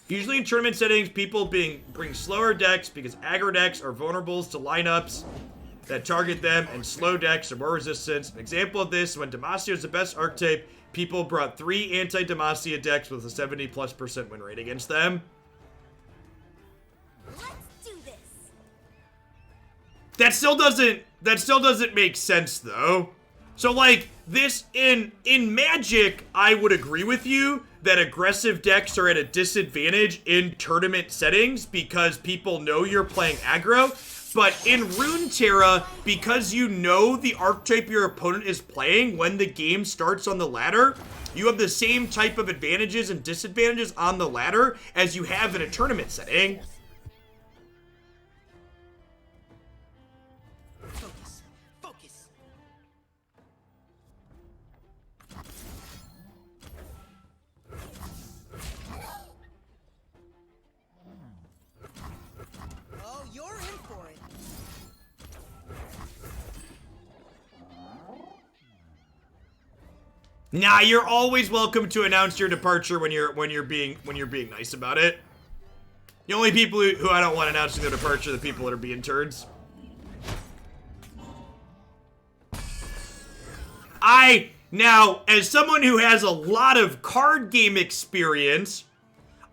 Usually in tournament settings, people bring slower decks because aggro decks are vulnerable to lineups that target them, and slow decks are more resistant. An example of this, when Demacia is the best archetype, people brought 3 anti-Demacia decks with a 70+% win rate against them. Let's do this. That still doesn't make sense though. So like this in Magic, I would agree with you that aggressive decks are at a disadvantage in tournament settings because people know you're playing aggro. But in Runeterra, because you know the archetype your opponent is playing when the game starts on the ladder, you have the same type of advantages and disadvantages on the ladder as you have in a tournament setting. Focus. Focus. Oh, you're in for it. Nah, you're always welcome to announce your departure when you're being nice about it. The only people who I don't want announcing their departure are the people that are being turds. Now, as someone who has a lot of card game experience,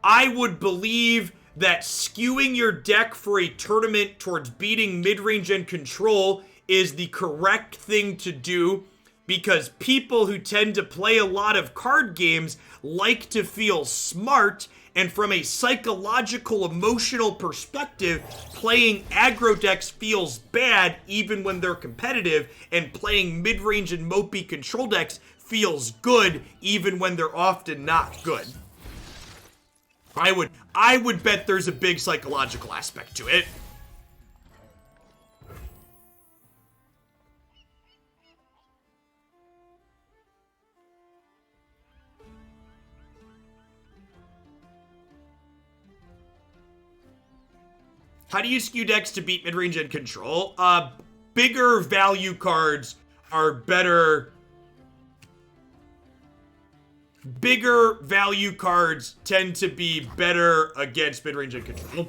I would believe that skewing your deck for a tournament towards beating mid-range and control is the correct thing to do, because people who tend to play a lot of card games like to feel smart, and from a psychological, emotional perspective, playing aggro decks feels bad even when they're competitive, and playing mid-range and mopey control decks feels good even when they're often not good. I would bet there's a big psychological aspect to it. How do you skew decks to beat mid-range and control? Bigger value cards are better. Bigger value cards tend to be better against mid-range and control.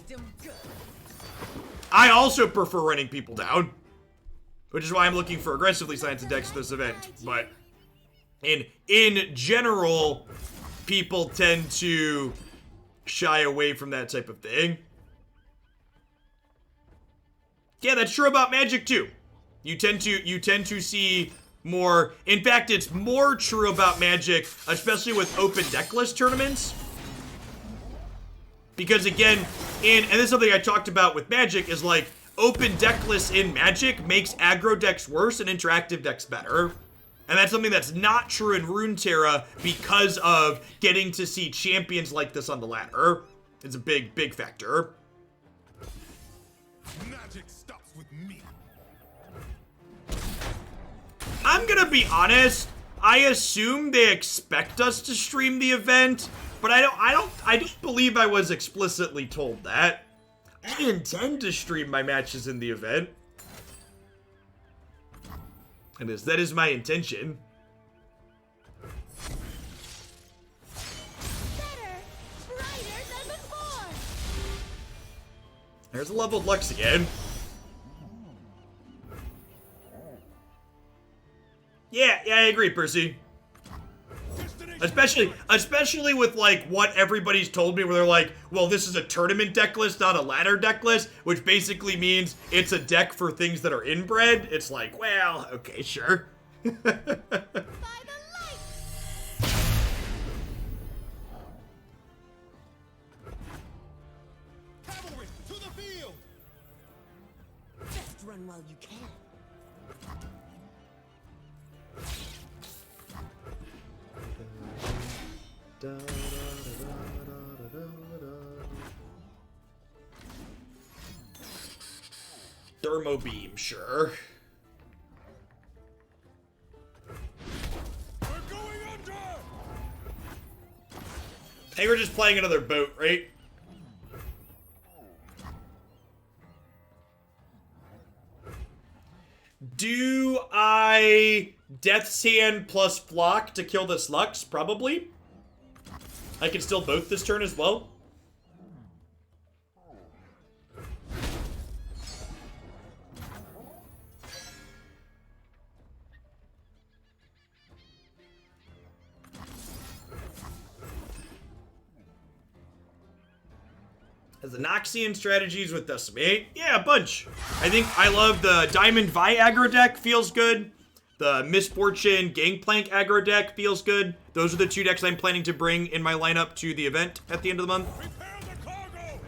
I also prefer running people down, which is why I'm looking for aggressively slanted decks for this event. But in general, people tend to shy away from that type of thing. Yeah, that's true about Magic too. You tend to see more. In fact, it's more true about Magic, especially with open decklist tournaments. Because again, and this is something I talked about with Magic, is like open decklist in Magic makes aggro decks worse and interactive decks better. And that's something that's not true in Runeterra because of getting to see champions like this on the ladder. It's a big factor. Magic stops with me. I'm gonna be honest, I assume they expect us to stream the event, but I don't believe I was explicitly told that. I intend to stream my matches in the event. And that is my intention. Better, brighter than before. There's a leveled Lux again. Yeah, I agree, Percy. Especially with like what everybody's told me, where they're like, well, this is a tournament deck list, not a ladder deck list, which basically means it's a deck for things that are inbred. It's like, well, okay, sure. By the light! Cavalry, to the field! Just run while you can. Thermo beam, sure. We're going under! Hey, we're just playing another boat, right? Do I Death's Hand plus Flock to kill this Lux? Probably. I can still both this turn as well. Has the Noxian strategies with Decimate? Yeah, a bunch. I think I love the Diamond Vi aggro deck, feels good. The Misfortune Gangplank aggro deck feels good. Those are the two decks I'm planning to bring in my lineup to the event at the end of the month. Prepare the cargo!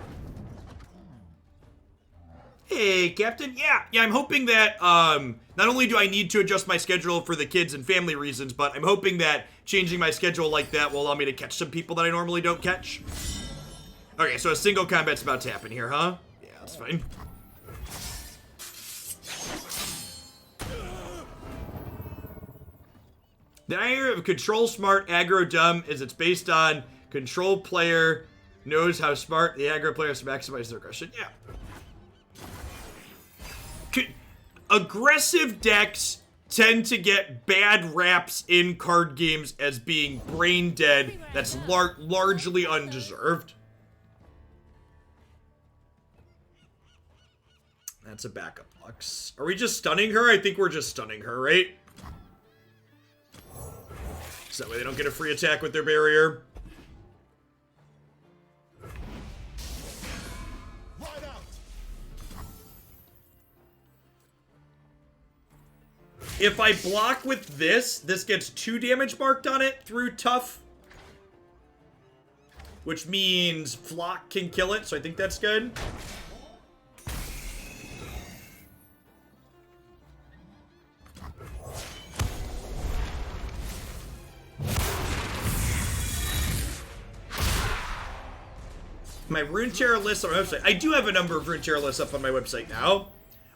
Hey, Captain. Yeah, I'm hoping that, not only do I need to adjust my schedule for the kids and family reasons, but I'm hoping that changing my schedule like that will allow me to catch some people that I normally don't catch. Okay, so a single combat's about to happen here, huh? Yeah, that's fine. The idea of Control Smart Aggro Dumb is it's based on control player knows how smart the aggro player is to maximize their aggression. Yeah. Aggressive decks tend to get bad raps in card games as being brain dead. That's largely undeserved. That's a backup Lux. Are we just stunning her? I think we're just stunning her, right? So that way they don't get a free attack with their barrier. Right out! If I block with this gets 2 damage marked on it through tough. Which means Flock can kill it, so I think that's good. My Runeterra list on my website. I do have a number of Runeterra lists up on my website now.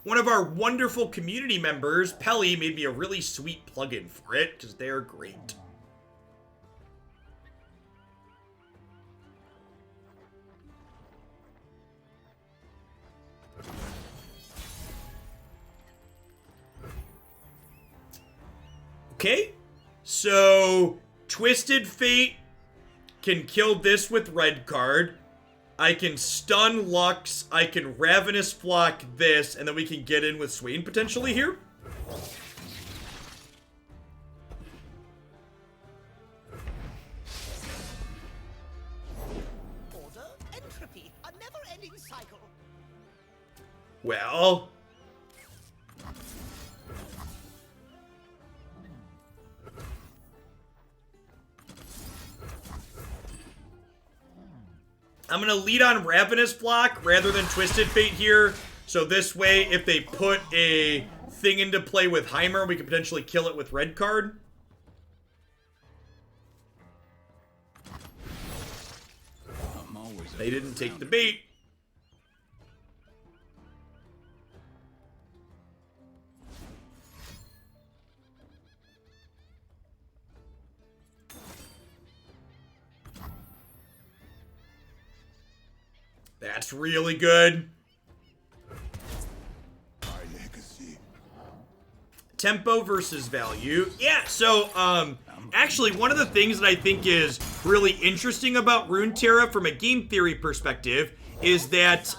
One of our wonderful community members, Pelly, made me a really sweet plugin for it, because they're great. Okay, so Twisted Fate can kill this with red card. I can stun Lux, I can Ravenous Flock this, and then we can get in with Swain potentially here. Order, entropy, a never-ending cycle. Well... I'm going to lead on Ravenous Flock rather than Twisted Fate here. So this way, if they put a thing into play with Heimer, we can potentially kill it with red card. I'm always They didn't take the bait. That's really good. Tempo versus value. Yeah, so, actually, one of the things that I think is really interesting about Runeterra from a game theory perspective is that,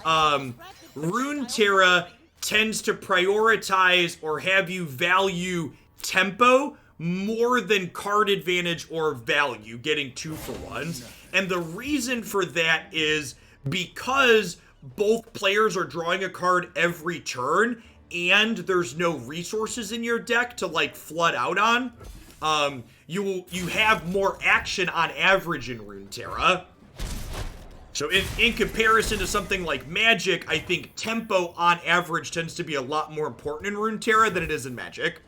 Runeterra tends to prioritize or have you value tempo more than card advantage or value, getting 2-for-1s. And the reason for that is because both players are drawing a card every turn and there's no resources in your deck to like flood out on. You have more action on average in Runeterra. So in comparison to something like Magic, I think tempo on average tends to be a lot more important in Runeterra than it is in Magic.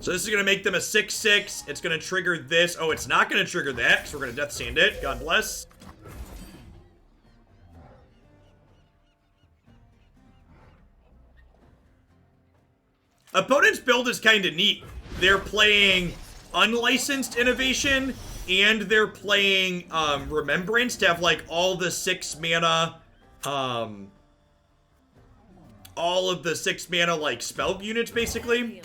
So this is going to make them a 6/6. It's going to trigger this. Oh, it's not going to trigger that, because we're going to Death Sand it. God bless. Opponent's build is kind of neat. They're playing Unlicensed Innovation, and they're playing Remembrance to have, like, all the 6 mana, all of the 6 mana, like, spell units, basically.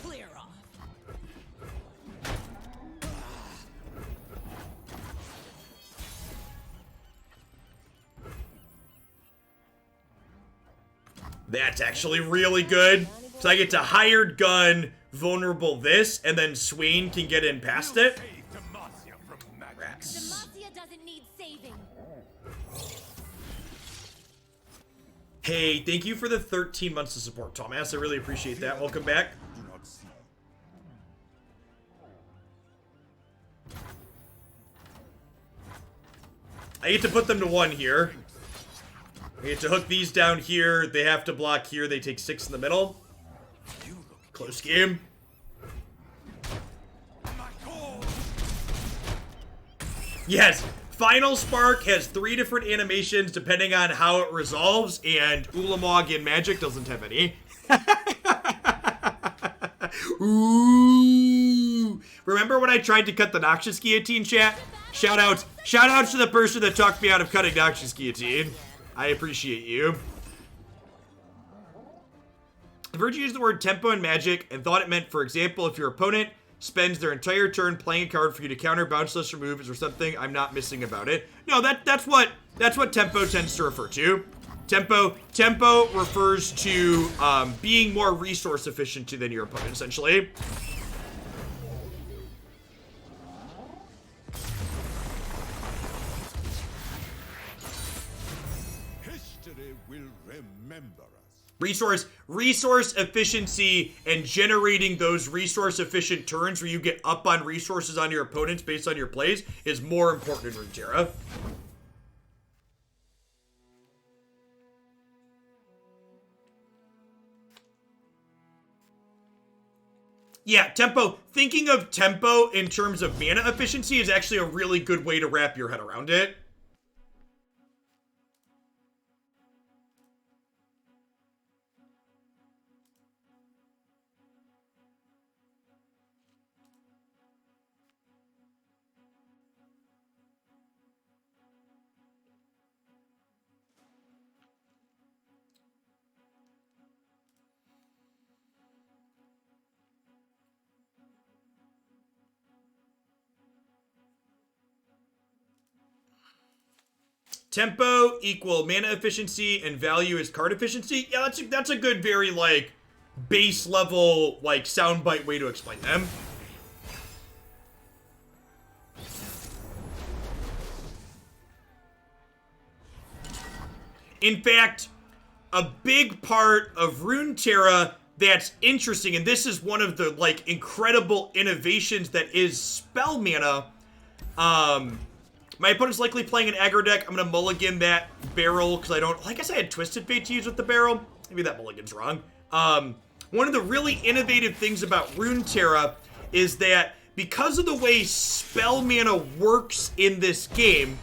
Clear off. That's actually really good. So I get to Hired Gun, Vulnerable this, and then Swain can get in past it. Rats. Demacia doesn't need saving. Hey, thank you for the 13 months of support, Thomas. I really appreciate that. Welcome back. Do not see. I get to put them to 1 here. I get to hook these down here. They have to block here. They take 6 in the middle. Close game. Yes, Final Spark has 3 different animations depending on how it resolves, and Ulamog in Magic doesn't have any. Ooh. Remember when I tried to cut the Noxious Guillotine, chat? Shout out to the person that talked me out of cutting Noxious Guillotine. I appreciate you. I've heard you use the word tempo in Magic and thought it meant, for example, if your opponent spends their entire turn playing a card for you to counter, bounce, list, remove. Is there something I'm not missing about it? No, that's what tempo tends to refer to. Tempo refers to being more resource efficient than your opponent, essentially. History will remember us. Resource efficiency and generating those resource efficient turns where you get up on resources on your opponents based on your plays is more important in Runeterra. Yeah, tempo. Thinking of tempo in terms of mana efficiency is actually a really good way to wrap your head around it. Tempo equal mana efficiency and value is card efficiency. Yeah, that's a good, very, like, base level, like, soundbite way to explain them. In fact, a big part of Runeterra that's interesting, and this is one of the, like, incredible innovations that is spell mana. My opponent's likely playing an aggro deck. I'm going to mulligan that barrel because I don't... I guess I had Twisted Fate to use with the barrel. Maybe that mulligan's wrong. one of the really innovative things about Runeterra is that because of the way spell mana works in this game,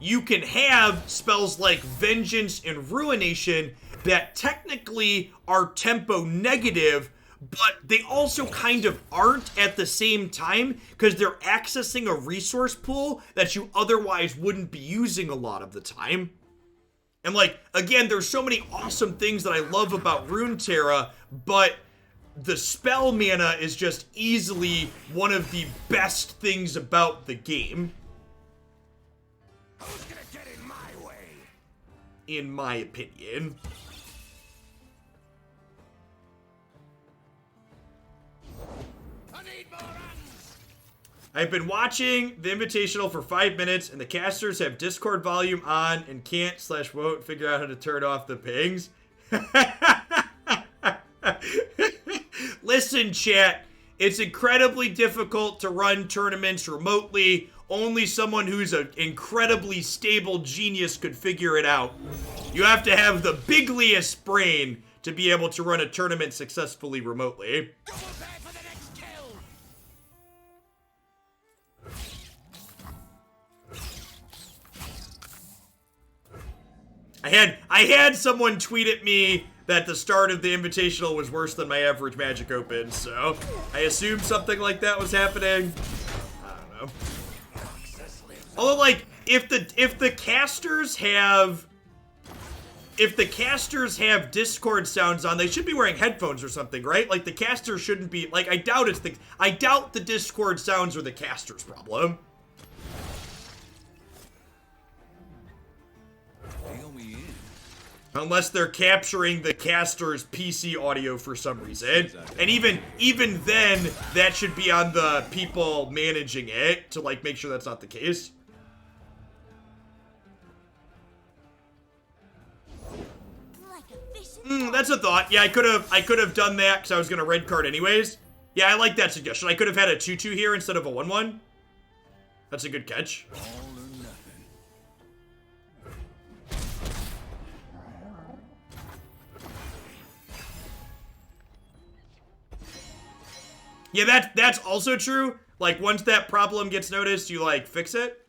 you can have spells like Vengeance and Ruination that technically are tempo negative, but they also kind of aren't at the same time because they're accessing a resource pool that you otherwise wouldn't be using a lot of the time. And like, again, there's so many awesome things that I love about Runeterra, but the spell mana is just easily one of the best things about the game. Who's gonna get in my way? In my opinion. I need more runs. I've been watching the Invitational for 5 minutes, and the casters have Discord volume on and can't/won't figure out how to turn off the pings. Listen, chat, it's incredibly difficult to run tournaments remotely. Only someone who's an incredibly stable genius could figure it out. You have to have the bigliest brain to be able to run a tournament successfully remotely. Go prepare for the next kill. I had someone tweet at me that the start of the Invitational was worse than my average Magic Open, so I assumed something like that was happening. I don't know. Although, like, if the casters have Discord sounds on, they should be wearing headphones or something, right? Like, the casters shouldn't be, like, I doubt the Discord sounds are the caster's problem. Deal me in. Unless they're capturing the caster's PC audio for some reason. And even then, that should be on the people managing it to, like, make sure that's not the case. That's a thought. Yeah, I could have done that because I was gonna red card anyways. Yeah, I like that suggestion. I could have had a 2/2 here instead of a 1/1. That's a good catch. All or nothing. Yeah, that's also true. Like, once that problem gets noticed, you, like, fix it.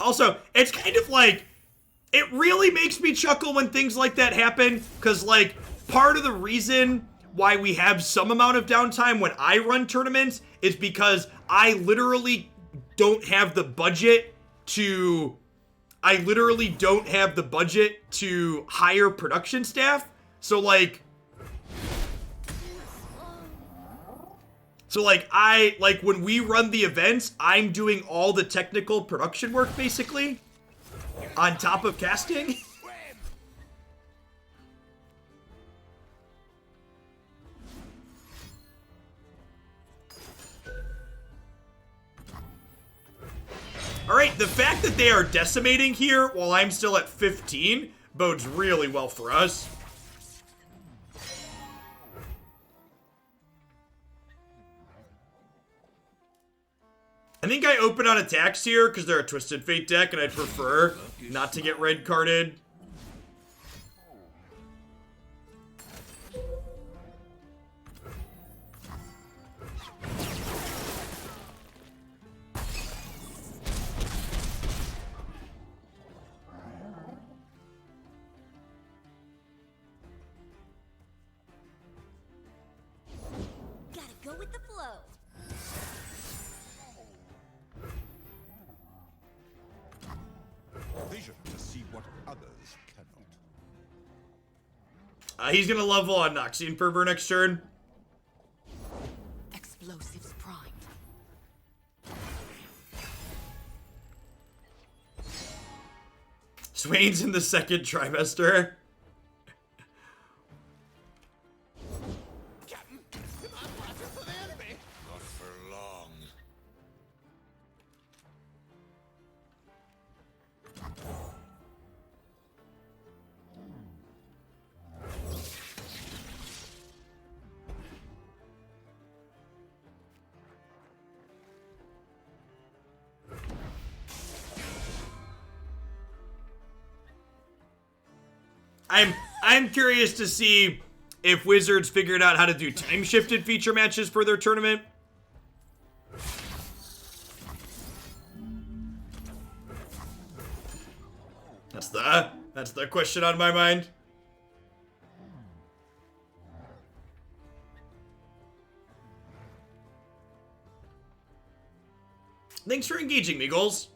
Also, it's kind of like, it really makes me chuckle when things like that happen, because, like, part of the reason why we have some amount of downtime when I run tournaments is because I literally don't have the budget to hire production staff. So, like, when we run the events, I'm doing all the technical production work, basically, on top of casting. Alright, the fact that they are decimating here while I'm still at 15 bodes really well for us. I think I open on attacks here because they're a Twisted Fate deck and I'd prefer not to get red carded. Gotta go with the flow. Vision to see what others cannot. He's gonna level on Noxian Fervor next turn. Explosives primed. Swain's in the second trimester. Captain, I'm watching for the enemy. Not for long. I'm curious to see if Wizards figured out how to do time-shifted feature matches for their tournament. That's the question on my mind. Thanks for engaging me, Goals.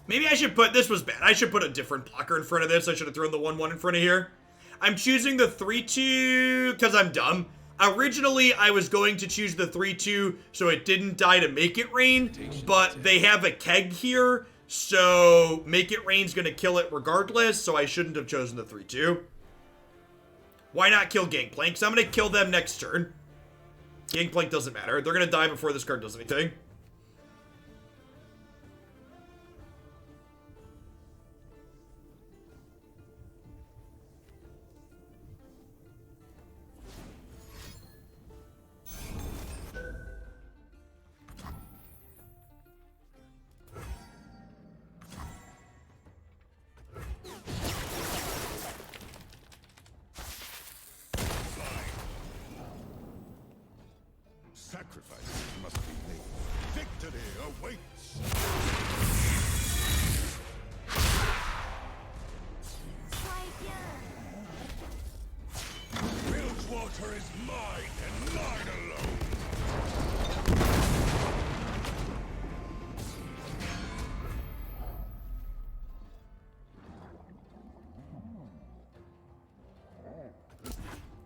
Maybe I should put, this was bad. I should put a different blocker in front of this. I should have thrown the 1/1 in front of here. I'm choosing the 3/2 because I'm dumb. Originally, I was going to choose the 3/2 so it didn't die to Make It Rain, but they have a keg here, so Make It Rain's gonna kill it regardless, so I shouldn't have chosen the 3/2. Why not kill Gangplank? Because I'm gonna kill them next turn. Gangplank doesn't matter. They're gonna die before this card does anything. Sacrifices must be made. Victory awaits. Bilgewater is mine and mine alone.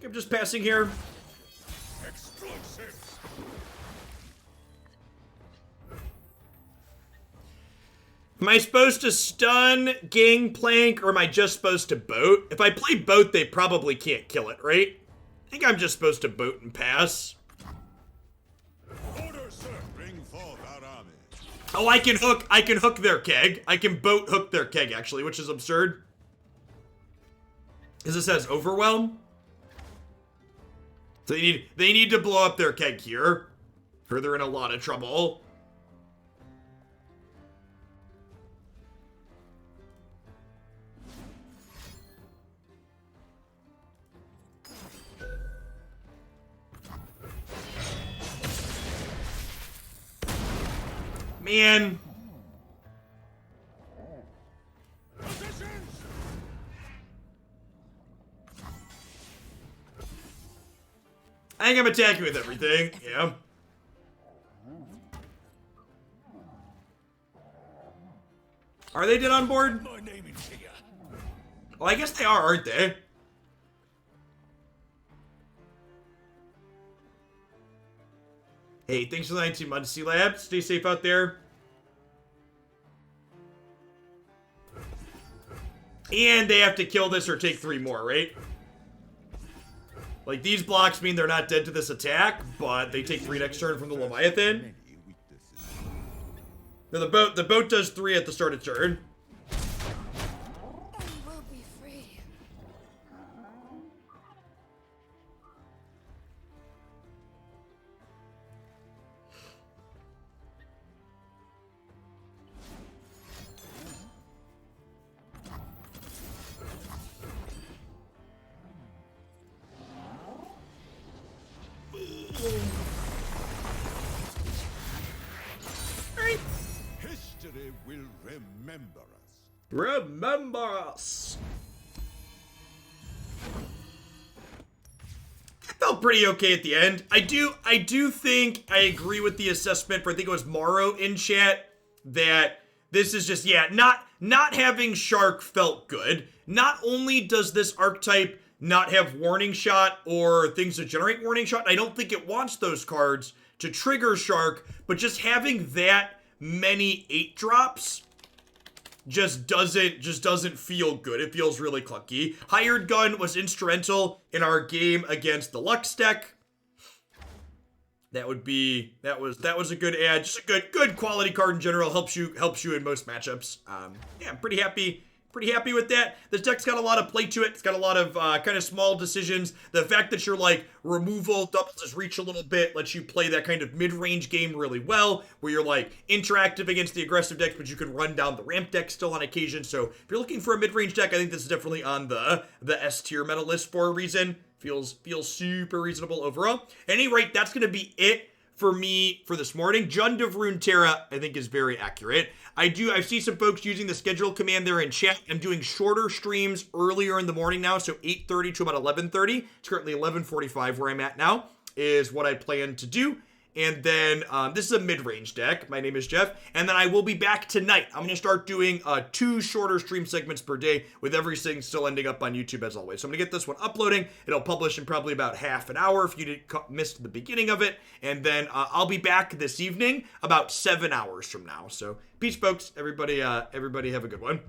I'm just passing here. Explosives. Am I supposed to stun Gangplank, or am I just supposed to boat? If I play boat, they probably can't kill it, right? I think I'm just supposed to boat and pass. Order, sir. Bring forth our army. Oh, I can hook their keg. I can boat hook their keg, actually, which is absurd. Because it says overwhelm. So they need to blow up their keg here. Or they're in a lot of trouble. Man. I think I'm attacking with everything. Yeah. Are they dead on board? My name is here. Well, I guess they are, aren't they? Hey, thanks for the 19 months, C-Lab. Stay safe out there. And they have to kill this or take 3 more, right? Like, these blocks mean they're not dead to this attack, but they take 3 next turn from the Leviathan. Many weaknesses. Now, the boat does 3 at the start of turn. We will be free. History will remember us. Remember us. I felt pretty okay at the end. I do think I agree with the assessment for, I think it was Morrow in chat, that this is just, yeah, not having Shark felt good. Not only does this archetype not have Warning Shot or things that generate Warning Shot, I don't think it wants those cards to trigger Shark, but just having that many 8-drops just doesn't feel good. It feels really clunky. Hired Gun was instrumental in our game against the Lux deck. That was a good ad. Just a good quality card in general. Helps you in most matchups. Yeah, I'm pretty happy pretty happy with that. This deck's got a lot of play to it. It's got a lot of kind of small decisions. The fact that your like removal doubles his reach a little bit lets you play that kind of mid-range game really well, where you're like interactive against the aggressive decks, but you can run down the ramp deck still on occasion. So if you're looking for a mid-range deck, I think this is definitely on the S tier meta list for a reason. Feels super reasonable overall. At any rate, that's going to be it for me for this morning. Jund of Runeterra, I think, is very accurate. I see some folks using the schedule command there in chat. I'm doing shorter streams earlier in the morning now, so 8:30 to about 11:30. It's currently 11:45 where I'm at now, is what I plan to do. And then this is a mid-range deck. My name is Jeff. And then I will be back tonight. I'm going to start doing 2 shorter stream segments per day, with everything still ending up on YouTube as always. So I'm going to get this one uploading. It'll publish in probably about half an hour if you missed the beginning of it. And then I'll be back this evening about 7 hours from now. So peace, folks. Everybody have a good one.